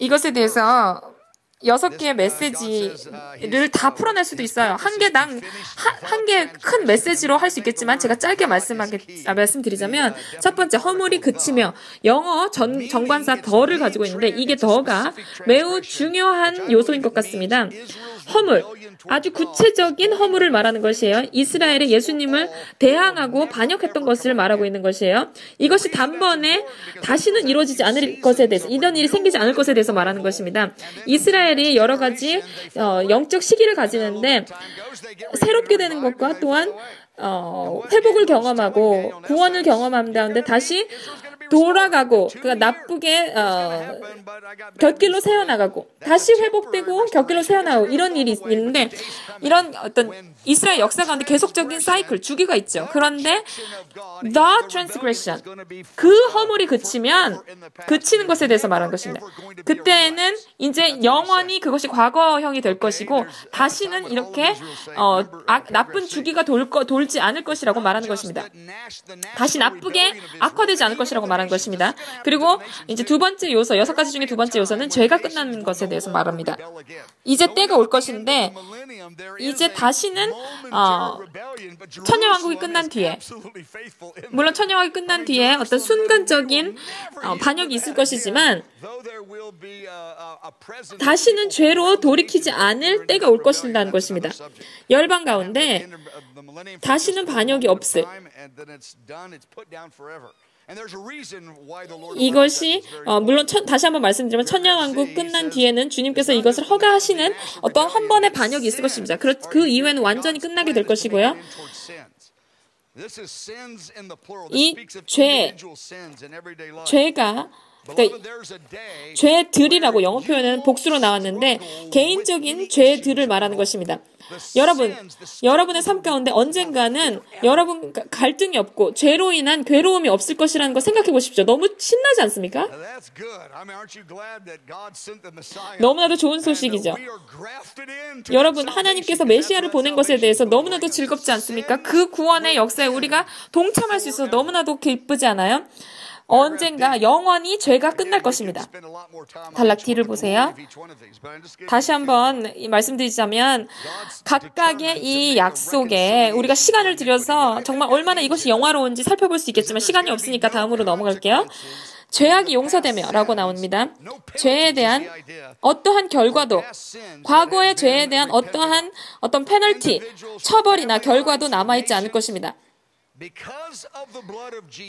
이것에 대해서 6개의 메시지를 다 풀어낼 수도 있어요. 한 개 큰 메시지로 할 수 있겠지만 제가 짧게 말씀드리자면, 첫 번째, 허물이 그치며, 영어 정관사 더를 가지고 있는데 이게 더가 매우 중요한 요소인 것 같습니다. 허물, 아주 구체적인 허물을 말하는 것이에요. 이스라엘의 예수님을 대항하고 반역했던 것을 말하고 있는 것이에요. 이것이 단번에 다시는 이루어지지 않을 것에 대해서, 이런 일이 생기지 않을 것에 대해서 말하는 것입니다. 이스라엘이 여러 가지 영적 시기를 가지는데 새롭게 되는 것과 또한 회복을 경험하고 구원을 경험한 가운데 다시 돌아가고 나쁘게 곁길로 새어나가고 다시 회복되고 곁길로 새어나가고 이런 일이 있는데 이런 어떤 이스라엘 역사 가운데 계속적인 사이클, 주기가 있죠. 그런데 the transgression, 그 허물이 그치는 것에 대해서 말하는 것입니다. 그때는 이제 영원히 그것이 과거형이 될 것이고 다시는 이렇게 나쁜 주기가 돌지 않을 것이라고 말하는 것입니다. 다시 나쁘게 악화되지 않을 것이라고 말하는 것입니다. 그리고 이제 두 번째 요소, 6가지 중에 두 번째 요소는 죄가 끝나는 것에 대해서 말합니다. 이제 때가 올 것인데 이제 다시는 천년왕국이 끝난 뒤에, 물론 천년왕국이 끝난 뒤에 어떤 순간적인 반역이 있을 것이지만 다시는 죄로 돌이키지 않을 때가 올 것이라는 것입니다. 열방 가운데 다시는 반역이 없을, 이것이 물론 다시 한번 말씀드리면 천년왕국 끝난 뒤에는 주님께서 이것을 허가하시는 어떤 한 번의 반역이 있을 것입니다. 그 이후에는 완전히 끝나게 될 것이고요. 이 죄가 그러니까 죄들이라고 영어 표현은 복수로 나왔는데 개인적인 죄들을 말하는 것입니다. 여러분의 삶 가운데 언젠가는 여러분 갈등이 없고 죄로 인한 괴로움이 없을 것이라는 거 생각해 보십시오. 너무 신나지 않습니까? 너무나도 좋은 소식이죠. 여러분, 하나님께서 메시아를 보낸 것에 대해서 너무나도 즐겁지 않습니까? 그 구원의 역사에 우리가 동참할 수 있어서 너무나도 기쁘지 않아요? 언젠가 영원히 죄가 끝날 것입니다. 단락 D를 보세요. 다시 한번 말씀드리자면 각각의 이 약속에 우리가 시간을 들여서 정말 얼마나 이것이 영화로운지 살펴볼 수 있겠지만 시간이 없으니까 다음으로 넘어갈게요. 죄악이 용서되며 라고 나옵니다. 죄에 대한 어떠한 결과도, 과거의 죄에 대한 어떤 페널티, 처벌이나 결과도 남아있지 않을 것입니다.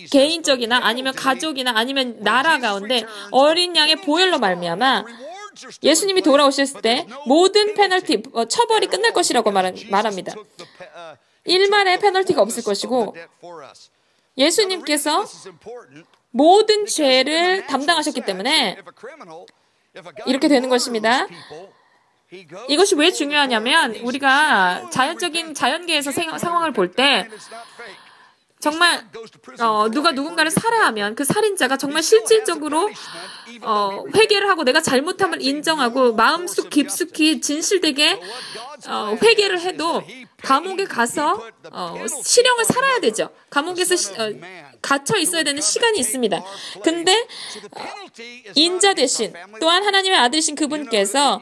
개인적이나 아니면 가족이나 아니면 나라 가운데 어린 양의 보혈로 말미암아 예수님이 돌아오셨을 때 모든 페널티, 처벌이 끝날 것이라고 말합니다. 일말의 페널티가 없을 것이고 예수님께서 모든 죄를 담당하셨기 때문에 이렇게 되는 것입니다. 이것이 왜 중요하냐면 우리가 자연계에서 상황을 볼 때 정말 누가 누군가를 살해하면 그 살인자가 정말 실질적으로 회개를 하고 내가 잘못함을 인정하고 마음속 깊숙이 진실되게 회개를 해도 감옥에 가서 실형을 살아야 되죠. 감옥에서 갇혀 있어야 되는 시간이 있습니다. 근데 인자 대신 또한 하나님의 아들이신 그분께서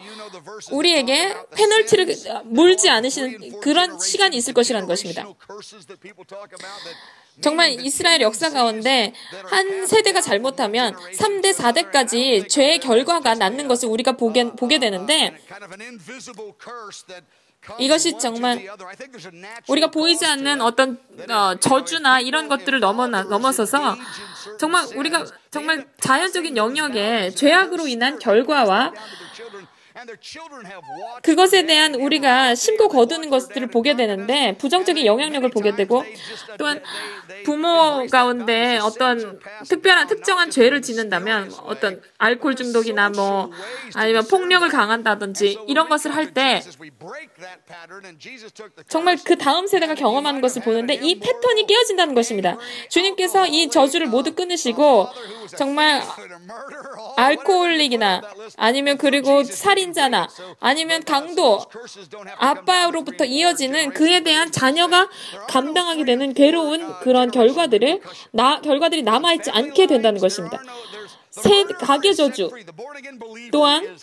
우리에게 페널티를 물지 않으시는 그런 시간이 있을 것이라는 것입니다. 정말 이스라엘 역사 가운데 한 세대가 잘못하면 3대, 4대까지 죄의 결과가 낳는 것을 우리가 보게 되는데 이것이 정말 우리가 보이지 않는 어떤 저주나 이런 것들을 넘어서서 정말 우리가 정말 자연적인 영역에 죄악으로 인한 결과와 그것에 대한 우리가 심고 거두는 것들을 보게 되는데 부정적인 영향력을 보게 되고 또한 부모 가운데 어떤 특정한 죄를 짓는다면 어떤 알코올 중독이나 아니면 폭력을 강한다든지 이런 것을 할 때 정말 그 다음 세대가 경험하는 것을 보는데 이 패턴이 깨어진다는 것입니다. 주님께서 이 저주를 모두 끊으시고 정말 알코올릭이나 아니면 그리고 살인자나 아니면 강도, 아빠로부터 이어지는 그에 대한 자녀가 감당하게 되는 괴로운 그런 결과들이 남아있지 않게 된다는 것입니다. 가계 저주 또한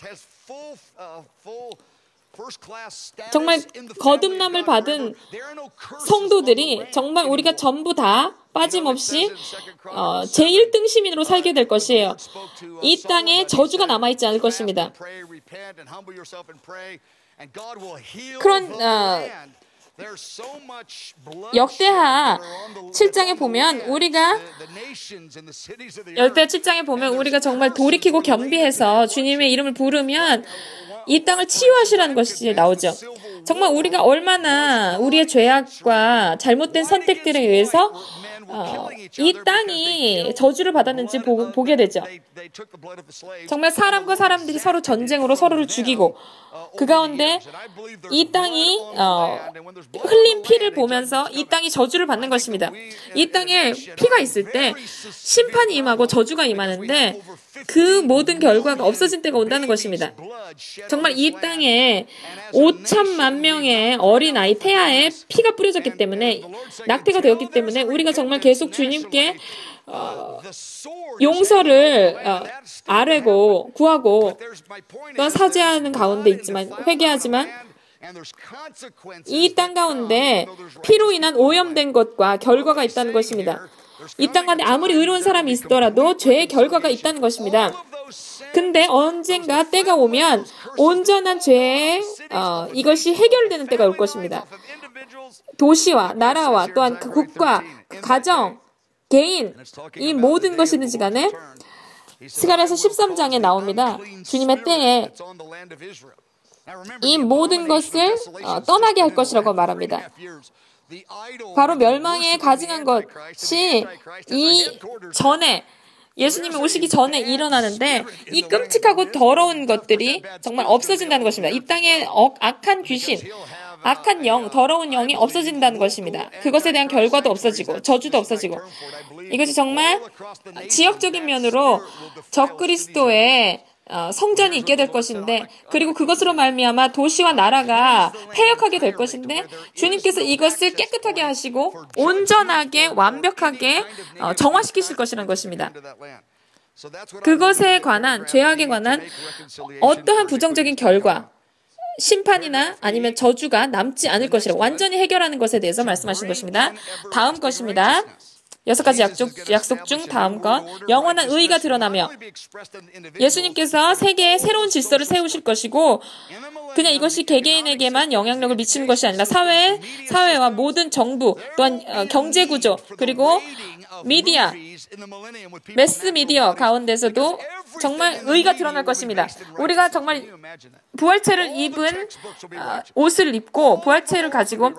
정말 거듭남을 받은 성도들이 정말 우리가 전부 다 빠짐없이 제1등 시민으로 살게 될 것이에요. 이 땅에 저주가 남아있지 않을 것입니다. 그런 역대하 7장에 보면 우리가 정말 돌이키고 겸비해서 주님의 이름을 부르면 이 땅을 치유하시라는 것이 나오죠. 정말 우리가 얼마나 우리의 죄악과 잘못된 선택들에 의해서 이 땅이 저주를 받았는지 보게 되죠. 정말 사람과 사람들이 서로 전쟁으로 서로를 죽이고 그 가운데 이 땅이 흘린 피를 보면서 이 땅이 저주를 받는 것입니다. 이 땅에 피가 있을 때 심판이 임하고 저주가 임하는데 그 모든 결과가 없어진 때가 온다는 것입니다. 정말 이 땅에 5천만 명의 어린아이 태아의 피가 뿌려졌기 때문에 낙태가 되었기 때문에 우리가 정말 계속 주님께 용서를 아뢰고 구하고 또한 사죄하는 가운데 있지만 회개하지만 이 땅 가운데 피로 인한 오염된 것과 결과가 있다는 것입니다. 이 땅 가운데 아무리 의로운 사람이 있더라도 죄의 결과가 있다는 것입니다. 근데 언젠가 때가 오면 온전한 죄의 이것이 해결되는 때가 올 것입니다. 도시와 나라와 또한 그 국가, 그 가정, 개인, 이 모든 것이든지 간에 스가랴서 13장에 나옵니다. 주님의 때에 이 모든 것을 떠나게 할 것이라고 말합니다. 바로 멸망에 가증한 것이 이 전에 예수님이 오시기 전에 일어나는데 이 끔찍하고 더러운 것들이 정말 없어진다는 것입니다. 이 땅에 악한 귀신, 악한 영, 더러운 영이 없어진다는 것입니다. 그것에 대한 결과도 없어지고 저주도 없어지고 이것이 정말 지역적인 면으로 적그리스도의 성전이 있게 될 것인데 그리고 그것으로 말미암아 도시와 나라가 패역하게 될 것인데 주님께서 이것을 깨끗하게 하시고 온전하게 완벽하게 정화시키실 것이라는 것입니다. 그것에 관한 죄악에 관한 어떠한 부정적인 결과 심판이나 아니면 저주가 남지 않을 것이라 완전히 해결하는 것에 대해서 말씀하신 것입니다. 다음 것입니다. 6가지 약속 중 다음 것, 영원한 의의가 드러나며 예수님께서 세계에 새로운 질서를 세우실 것이고 그냥 이것이 개개인에게만 영향력을 미치는 것이 아니라 사회와 모든 정부 또한 경제구조 그리고 미디어, 매스미디어 가운데서도 정말 의의가 드러날 것입니다. 우리가 정말 부활체를 입은 옷을 입고 부활체를 가지고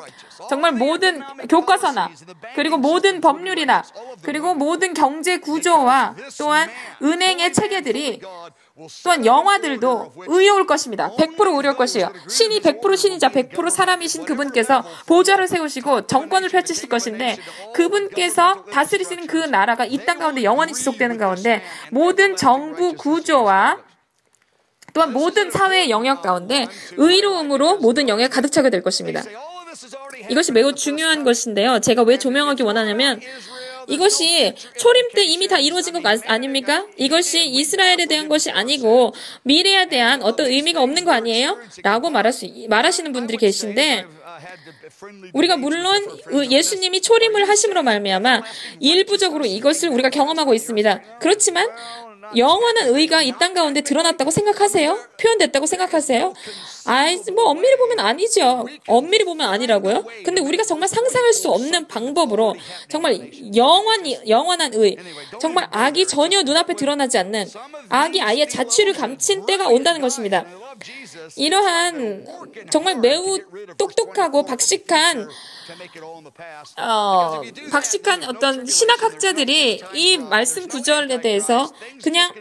정말 모든 교과서나 그리고 모든 법률이나 그리고 모든 경제 구조와 또한 은행의 체계들이 또한 영화들도 의로울 것입니다. 100% 의로울 것이에요. 신이 100% 신이자 100% 사람이신 그분께서 보좌를 세우시고 정권을 펼치실 것인데 그분께서 다스리시는 그 나라가 이 땅 가운데 영원히 지속되는 가운데 모든 정부 구조와 또한 모든 사회의 영역 가운데 의로움으로 모든 영역이 가득 차게 될 것입니다. 이것이 매우 중요한 것인데요. 제가 왜 조명하기 원하냐면 이것이 초림 때 이미 다 이루어진 것 아닙니까? 이것이 이스라엘에 대한 것이 아니고 미래에 대한 어떤 의미가 없는 거 아니에요? 라고 말하시는 분들이 계신데 우리가 물론 예수님이 초림을 하심으로 말미암아 일부적으로 이것을 우리가 경험하고 있습니다. 그렇지만 영원한 의가 이 땅 가운데 드러났다고 생각하세요? 표현됐다고 생각하세요? 엄밀히 보면 아니죠. 엄밀히 보면 아니라고요? 근데 우리가 정말 상상할 수 없는 방법으로 정말 영원한 의, 정말 악이 전혀 눈앞에 드러나지 않는 악이 아예 자취를 감춘 때가 온다는 것입니다. 이러한 정말 매우 똑똑하고 박식한 어떤 신학학자들이 이 말씀 구절에 대해서 그냥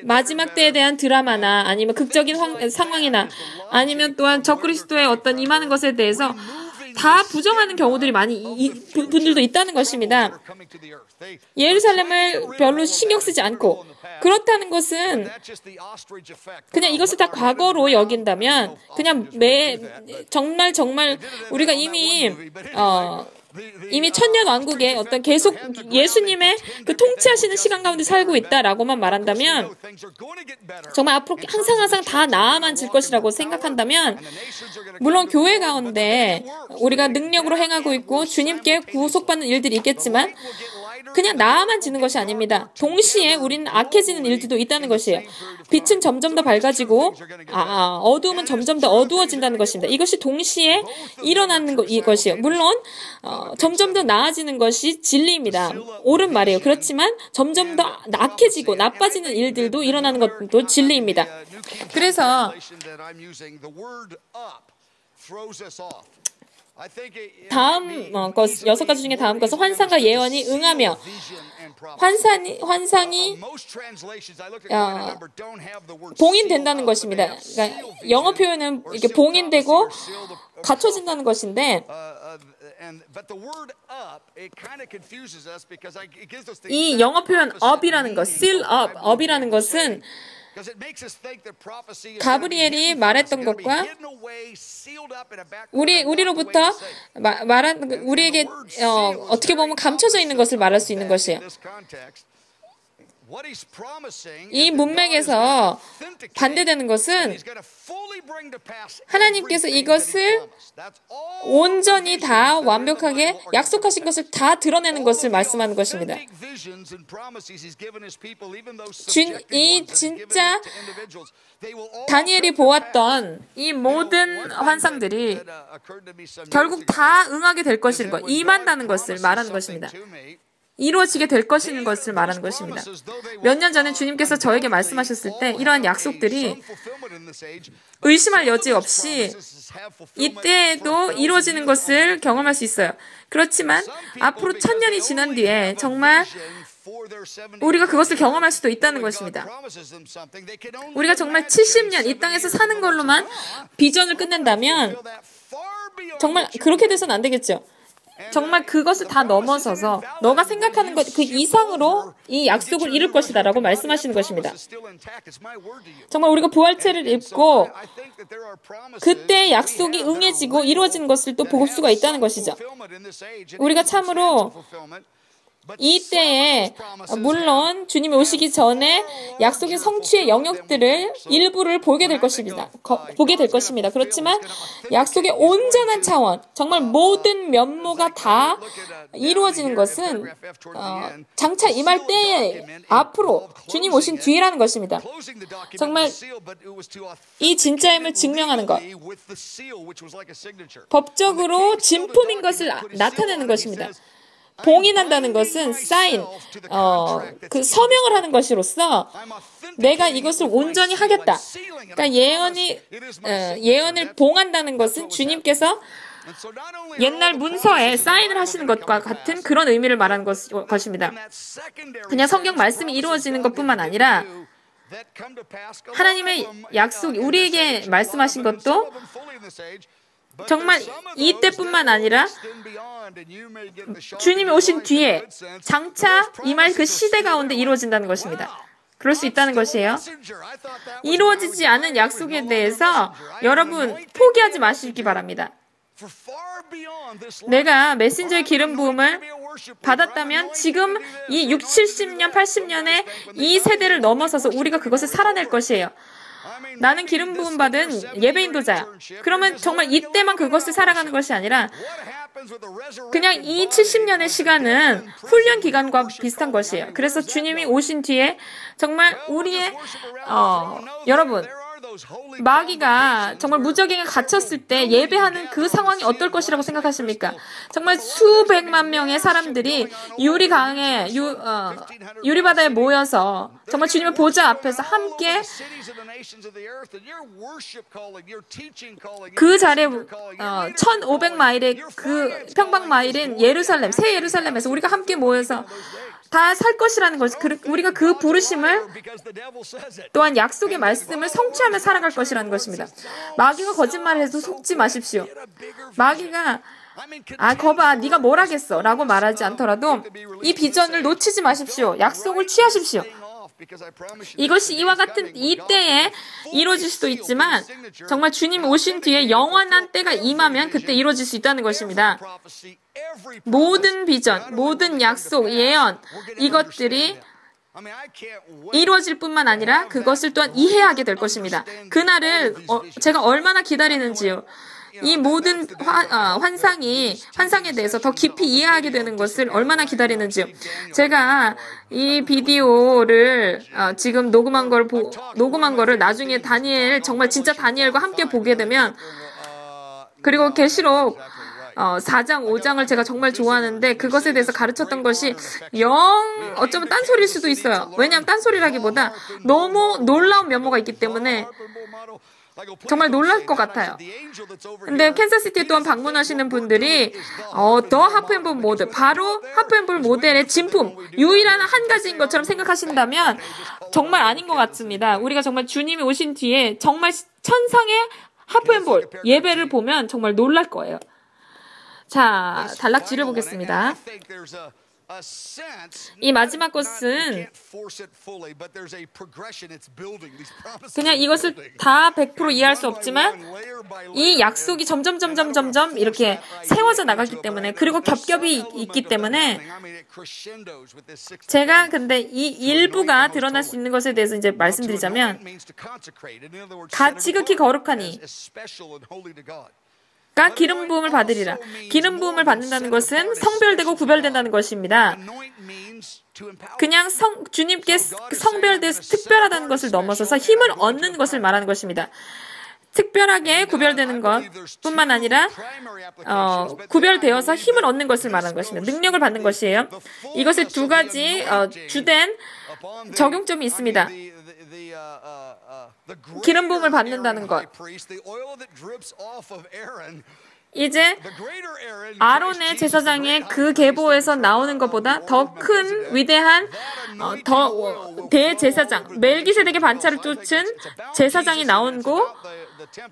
마지막 때에 대한 드라마나 아니면 극적인 상황이나 아니면 또한 적그리스도의 어떤 임하는 것에 대해서 다 부정하는 경우들이 많이 분들도 있다는 것입니다. 예루살렘을 별로 신경 쓰지 않고 그렇다는 것은 그냥 이것을 다 과거로 여긴다면 그냥 정말 우리가 이미 천년 왕국의 어떤 계속 예수님의 그 통치하시는 시간 가운데 살고 있다라고만 말한다면 정말 앞으로 항상 다 나아만 질 것이라고 생각한다면 물론 교회 가운데 우리가 능력으로 행하고 있고 주님께 구속받는 일들이 있겠지만 그냥 나아만 지는 것이 아닙니다. 동시에 우리는 악해지는 일들도 있다는 것이에요. 빛은 점점 더 밝아지고 어두움은 점점 더 어두워진다는 것입니다. 이것이 동시에 일어나는 이것이에요. 물론 점점 더 나아지는 것이 진리입니다. 옳은 말이에요. 그렇지만 점점 더 악해지고 나빠지는 일들도 일어나는 것도 진리입니다. 그래서 다음 것, 6가지 중에 다음 것은 환상과 예언이 응하며 환상이 봉인된다는 것입니다. 그러니까 영어 표현은 이렇게 봉인되고 갖춰진다는 것인데 이 영어 표현 up이라는 것, seal up, up이라는 것은 가브리엘이 말했던 것과 우리로부터 우리에게 어떻게 보면 감춰져 있는 것을 말할 수 있는 것이에요. 이 문맥에서 반대되는 것은 하나님께서 이것을 온전히 다 완벽하게 약속하신 것을 다 드러내는 것을 말씀하는 것입니다. 이 진짜 다니엘이 보았던 이 모든 환상들이 결국 다 응하게 될 것인 것, 임한다는 것을 말하는 것입니다. 이루어지게 될 것인 것을 말하는 것입니다. 몇 년 전에 주님께서 저에게 말씀하셨을 때 이러한 약속들이 의심할 여지 없이 이때에도 이루어지는 것을 경험할 수 있어요. 그렇지만 앞으로 1000년이 지난 뒤에 정말 우리가 그것을 경험할 수도 있다는 것입니다. 우리가 정말 70년 이 땅에서 사는 걸로만 비전을 끝낸다면 정말 그렇게 돼서는 안 되겠죠. 정말 그것을 다 넘어서서 너가 생각하는 것 그 이상으로 이 약속을 이룰 것이다 라고 말씀하시는 것입니다. 정말 우리가 부활체를 입고 그때 약속이 응해지고 이루어지는 것을 또 볼 수가 있다는 것이죠. 우리가 참으로 이때에 물론 주님이 오시기 전에 약속의 성취의 영역들을 일부를 보게 될 것입니다. 그렇지만 약속의 온전한 차원, 정말 모든 면모가 다 이루어지는 것은 장차 임할 때에 앞으로 주님 오신 뒤라는 것입니다. 정말 이 진짜임을 증명하는 것, 법적으로 진품인 것을 나타내는 것입니다. 봉인한다는 것은 사인, 그 서명을 하는 것으로서 내가 이것을 온전히 하겠다. 그러니까 예언을 봉한다는 것은 주님께서 옛날 문서에 사인을 하시는 것과 같은 그런 의미를 말하는 것입니다. 그냥 성경 말씀이 이루어지는 것뿐만 아니라 하나님의 약속이 우리에게 말씀하신 것도 정말 이때뿐만 아니라 주님이 오신 뒤에 장차 임할 그 시대 가운데 이루어진다는 것입니다. 그럴 수 있다는 것이에요. 이루어지지 않은 약속에 대해서 여러분 포기하지 마시기 바랍니다. 내가 메신저의 기름 부음을 받았다면 지금 이 60, 70년, 80년의 이 세대를 넘어서서 우리가 그것을 살아낼 것이에요. 나는 기름 부음 받은 예배 인도자야. 그러면 정말 이때만 그것을 살아가는 것이 아니라 그냥 이 70년의 시간은 훈련 기간과 비슷한 것이에요. 그래서 주님이 오신 뒤에 정말 우리의 여러분 마귀가 정말 무적행에 갇혔을 때 예배하는 그 상황이 어떨 것이라고 생각하십니까? 정말 수백만 명의 사람들이 유리바다에 모여서 정말 주님의 보좌 앞에서 함께 그 자리에 1500마일의 그 평방마일인 예루살렘, 새 예루살렘에서 우리가 함께 모여서 다 살 것이라는 것, 우리가 그 부르심을 또한 약속의 말씀을 성취하며 살아갈 것이라는 것입니다. 마귀가 거짓말을 해도 속지 마십시오. 마귀가 거봐, 네가 뭘 하겠어 라고 말하지 않더라도 이 비전을 놓치지 마십시오. 약속을 취하십시오. 이것이 이와 같은 이때에 이루어질 수도 있지만 정말 주님 오신 뒤에 영원한 때가 임하면 그때 이루어질 수 있다는 것입니다. 모든 비전, 모든 약속, 예언 이것들이 이루어질 뿐만 아니라 그것을 또한 이해하게 될 것입니다. 그날을 제가 얼마나 기다리는지요. 이 모든 환상에 대해서 더 깊이 이해하게 되는 것을 얼마나 기다리는지요. 제가 이 비디오를 지금 녹음한 거를 나중에 정말 진짜 다니엘과 함께 보게 되면 그리고 계시록 4장, 5장을 제가 정말 좋아하는데 그것에 대해서 가르쳤던 것이 어쩌면 딴소리일 수도 있어요. 왜냐하면 딴소리라기보다 너무 놀라운 면모가 있기 때문에 정말 놀랄 것 같아요. 근데 캔사시티에 또한 방문하시는 분들이 더 하프앤볼 모델, 바로 하프앤볼 모델의 진품, 유일한 한 가지인 것처럼 생각하신다면 정말 아닌 것 같습니다. 우리가 정말 주님이 오신 뒤에 정말 천상의 하프앤볼 예배를 보면 정말 놀랄 거예요. 자, 단락지를 보겠습니다. 이 마지막 것은 그냥 이것을 다 100% 이해할 수 없지만 이 약속이 점점 이렇게 세워져 나가기 때문에, 그리고 겹겹이 있기 때문에 제가 근데 이 일부가 드러날 수 있는 것에 대해서 이제 말씀드리자면, 지극히 거룩하니 기름 부음을 받으리라. 기름 부음을 받는다는 것은 성별되고 구별된다는 것입니다. 그냥 주님께 성별돼서 특별하다는 것을 넘어서서 힘을 얻는 것을 말하는 것입니다. 특별하게 구별되는 것뿐만 아니라 구별되어서 힘을 얻는 것을 말하는 것입니다. 능력을 받는 것이에요. 이것에 두 가지 주된 적용점이 있습니다. 기름 부음을 받는다는 것. 이제 아론의 제사장의 그 계보에서 나오는 것보다 더 큰 위대한 더 대제사장, 멜기세덱의 반차를 쫓은 제사장이 나오고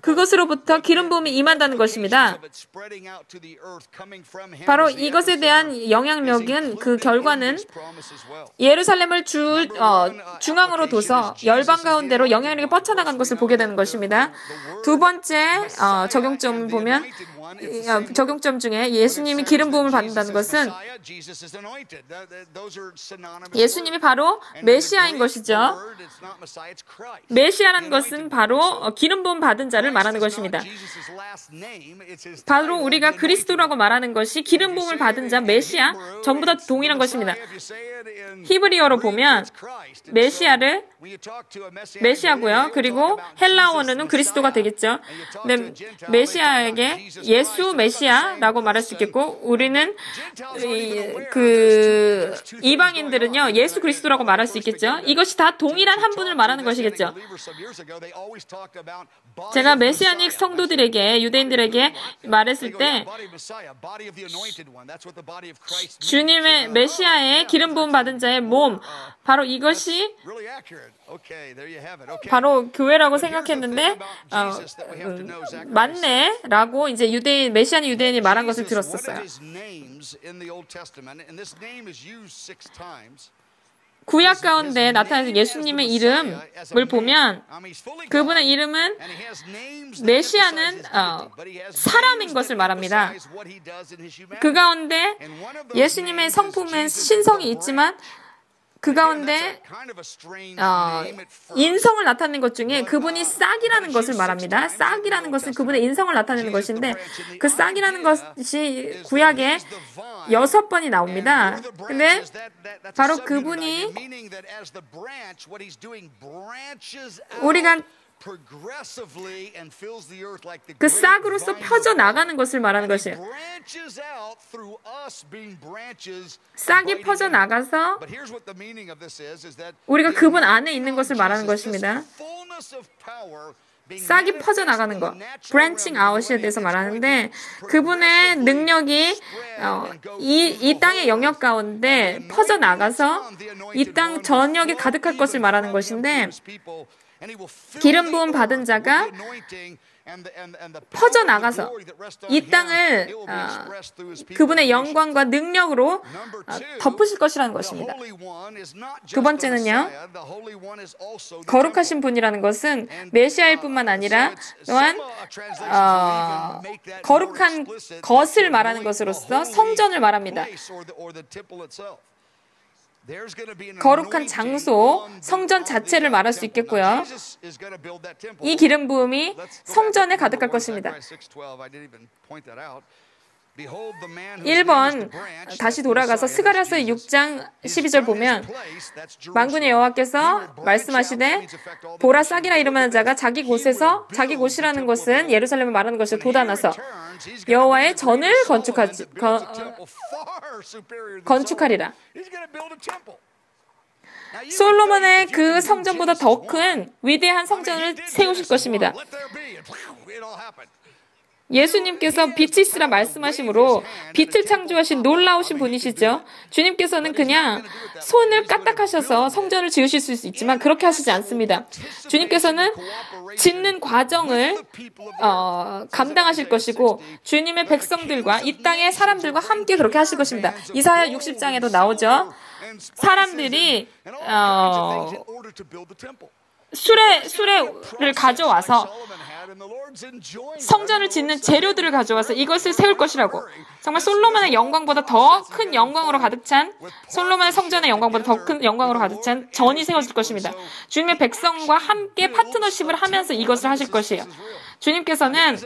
그것으로부터 기름 부음이 임한다는 것입니다. 바로 이것에 대한 영향력은, 그 결과는 예루살렘을 중앙으로 둬서 열방 가운데로 영향력이 뻗쳐나간 것을 보게 되는 것입니다. 두 번째 적용점 보면, 적용점 중에 예수님이 기름 부음을 받는다는 것은 예수님이 바로 메시아인 것이죠. 메시아라는 것은 바로 기름 부음 받은 자를 말하는 것입니다. 바로 우리가 그리스도라고 말하는 것이 기름 부음을 받은 자, 메시아, 전부 다 동일한 것입니다. 히브리어로 보면 메시아고요. 그리고 헬라어로는 그리스도가 되겠죠. 근데 메시아에게 예수 메시아라고 말할 수 있겠고, 우리는 이방인들은요 예수 그리스도라고 말할 수 있겠죠. 이것이 다 동일한 한 분을 말하는 것이겠죠. 제가 메시아닉 성도들에게, 유대인들에게 말했을 때 주님의 메시아의 기름 부음 받은 자의 몸, 바로 이것이 바로 교회라고 생각했는데 맞네라고 이제 메시아닉 유대인이 말한 것을 들었었어요. 구약 가운데 나타나는 예수님의 이름을 보면 그분의 이름은, 메시아는 사람인 것을 말합니다. 그 가운데 예수님의 성품엔 신성이 있지만 그 가운데 인성을 나타내는 것 중에 그분이 싹이라는 것을 말합니다. 싹이라는 것은 그분의 인성을 나타내는 것인데, 그 싹이라는 것이 구약에 6번이 나옵니다. 근데 바로 그분이 우리가 그 싹으로서 펴져 나가는 것을 말하는 것이에요. 싹이 퍼져 나가서 우리가 그분 안에 있는 것을 말하는 것입니다. 싹이 퍼져 나가는 것, branching out에 대해서 말하는데, 그분의 능력이 이 땅의 영역 가운데 퍼져 나가서 이 땅 전역에 가득할 것을 말하는 것인데, 기름 부음 받은 자가 퍼져 나가서 이 땅을 그분의 영광과 능력으로 덮으실 것이라는 것입니다. 두 번째는요, 거룩하신 분이라는 것은 메시아일 뿐만 아니라 또한 거룩한 것을 말하는 것으로서 성전을 말합니다. 거룩한 장소, 성전 자체를 말할 수 있겠고요. 이 기름 부음이 성전에 가득할 것입니다. 1번 다시 돌아가서 스가랴서 6장 12절 보면, 만군의 여호와께서 말씀하시되 보라, 싹이라 이름하는 자가 자기 곳에서, 자기 곳이라는 것은 예루살렘을 말하는 것을 돋아나서 여호와의 전을 건축하리라. 솔로몬의 그 성전보다 더 큰 위대한 성전을 세우실 것입니다. 예수님께서 빛이 있으라 말씀하심으로 빛을 창조하신 놀라우신 분이시죠. 주님께서는 그냥 손을 까딱하셔서 성전을 지으실 수 있지만 그렇게 하시지 않습니다. 주님께서는 짓는 과정을 감당하실 것이고 주님의 백성들과 이 땅의 사람들과 함께 그렇게 하실 것입니다. 이사야 60장에도 나오죠. 사람들이 수레를 가져와서 성전을 짓는 재료들을 가져와서 이것을 세울 것이라고. 정말 솔로몬의 영광보다 더 큰 영광으로 가득 찬, 솔로몬의 성전의 영광보다 더 큰 영광으로 가득 찬 전이 세워질 것입니다. 주님의 백성과 함께 파트너십을 하면서 이것을 하실 것이에요. 주님께서는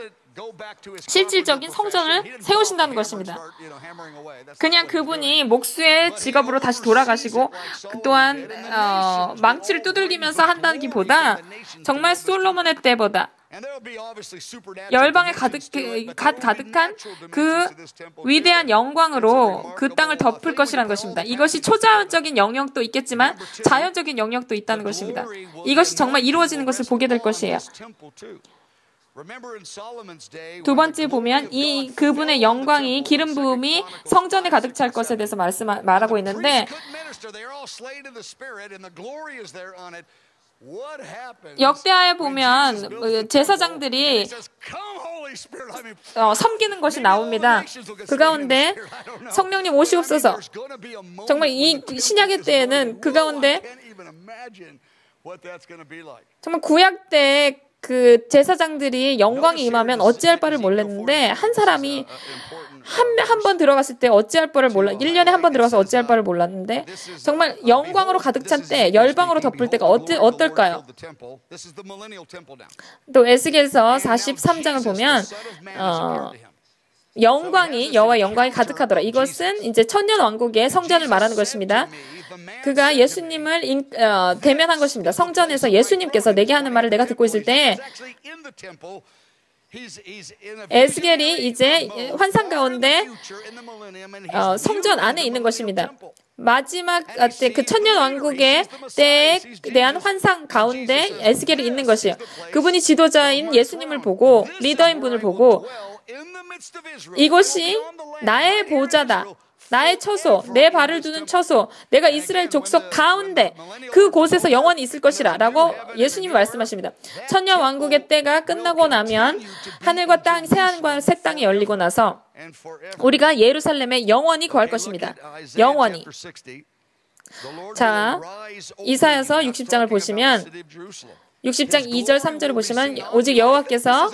실질적인 성전을 세우신다는 것입니다. 그냥 그분이 목수의 직업으로 다시 돌아가시고 또한 망치를 두들기면서 한다기보다 정말 솔로몬의 때보다 열방에 가득한 그 위대한 영광으로 그 땅을 덮을 것이라는 것입니다. 이것이 초자연적인 영역도 있겠지만 자연적인 영역도 있다는 것입니다. 이것이 정말 이루어지는 것을 보게 될 것이에요. 두 번째 보면 이 그분의 영광이 기름 부음이 성전에 가득 찰 것에 대해서 말하고 있는데 역대하에 보면 제사장들이 섬기는 것이 나옵니다. 그 가운데 성령님 오시옵소서. 정말 이 신약의 때에는 그 가운데 정말 구약 때 그 제사장들이 영광이 임하면 어찌할 바를 몰랐는데 한 사람이 한 번 들어갔을 때 어찌할 바를 몰라 1년에 한 번 들어가서 어찌할 바를 몰랐는데 정말 영광으로 가득 찬 때 열방으로 덮을 때가 어떨까요? 또 에스겔서 43장을 보면 영광이 여호와의 영광이 가득하더라. 이것은 이제 천년 왕국의 성전을 말하는 것입니다. 그가 예수님을 대면한 것입니다. 성전에서 예수님께서 내게 하는 말을 내가 듣고 있을 때 에스겔이 이제 환상 가운데 성전 안에 있는 것입니다. 마지막 때 그 천년 왕국의 때에 대한 환상 가운데 에스겔이 있는 것이에요. 그분이 지도자인 예수님을 보고 리더인 분을 보고 이곳이 나의 보좌다. 나의 처소, 내 발을 두는 처소, 내가 이스라엘 족속 가운데 그곳에서 영원히 있을 것이라 라고 예수님이 말씀하십니다. 천년 왕국의 때가 끝나고 나면 하늘과 땅, 새하늘과 새 땅이 열리고 나서 우리가 예루살렘에 영원히 거할 것입니다. 영원히. 자, 이사야서 60장을 보시면 60장 2절 3절을 보시면 오직 여호와께서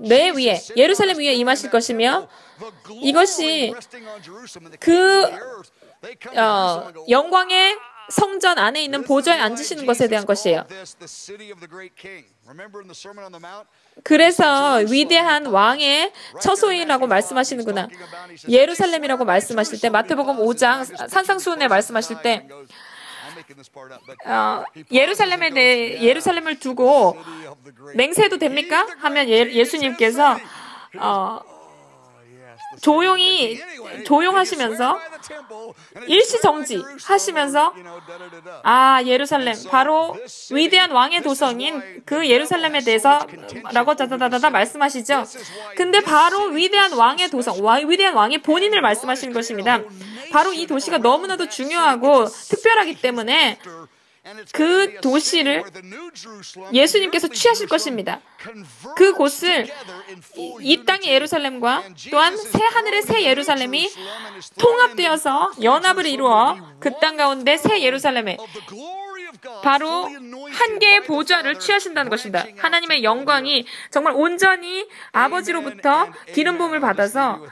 내 위에 예루살렘 위에 임하실 것이며 이것이 그 영광의 성전 안에 있는 보좌에 앉으시는 것에 대한 것이에요. 그래서 위대한 왕의 처소이라고 말씀하시는구나. 예루살렘이라고 말씀하실 때 마태복음 5장 산상수훈에 말씀하실 때 예루살렘을 두고 맹세해도 됩니까? 하면 예수님께서 조용하시면서 일시정지 하시면서 예루살렘 바로 위대한 왕의 도성인 그 예루살렘에 대해서 라고 다다다다 말씀하시죠. 근데 바로 위대한 왕의 도성, 위대한 왕의 본인을 말씀하시는 것입니다. 바로 이 도시가 너무나도 중요하고 특별하기 때문에 그 도시를 예수님께서 취하실 것입니다. 그곳을 이 땅의 예루살렘과 또한 새 하늘의 새 예루살렘이 통합되어서 연합을 이루어 그 땅 가운데 새 예루살렘에 바로 한 개의 보좌를 취하신다는 것입니다. 하나님의 영광이 정말 온전히 아버지로부터 기름 부음을 받아서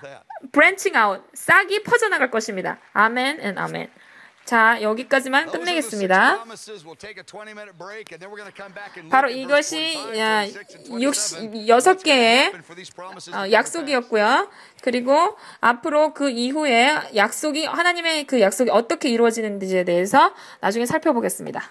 branching out, 싹이 퍼져나갈 것입니다. 아멘 앤 아멘. 자, 여기까지만 끝내겠습니다. 바로 이것이 6개의 약속이었고요. 그리고 앞으로 그 이후에 하나님의 그 약속이 어떻게 이루어지는지에 대해서 나중에 살펴보겠습니다.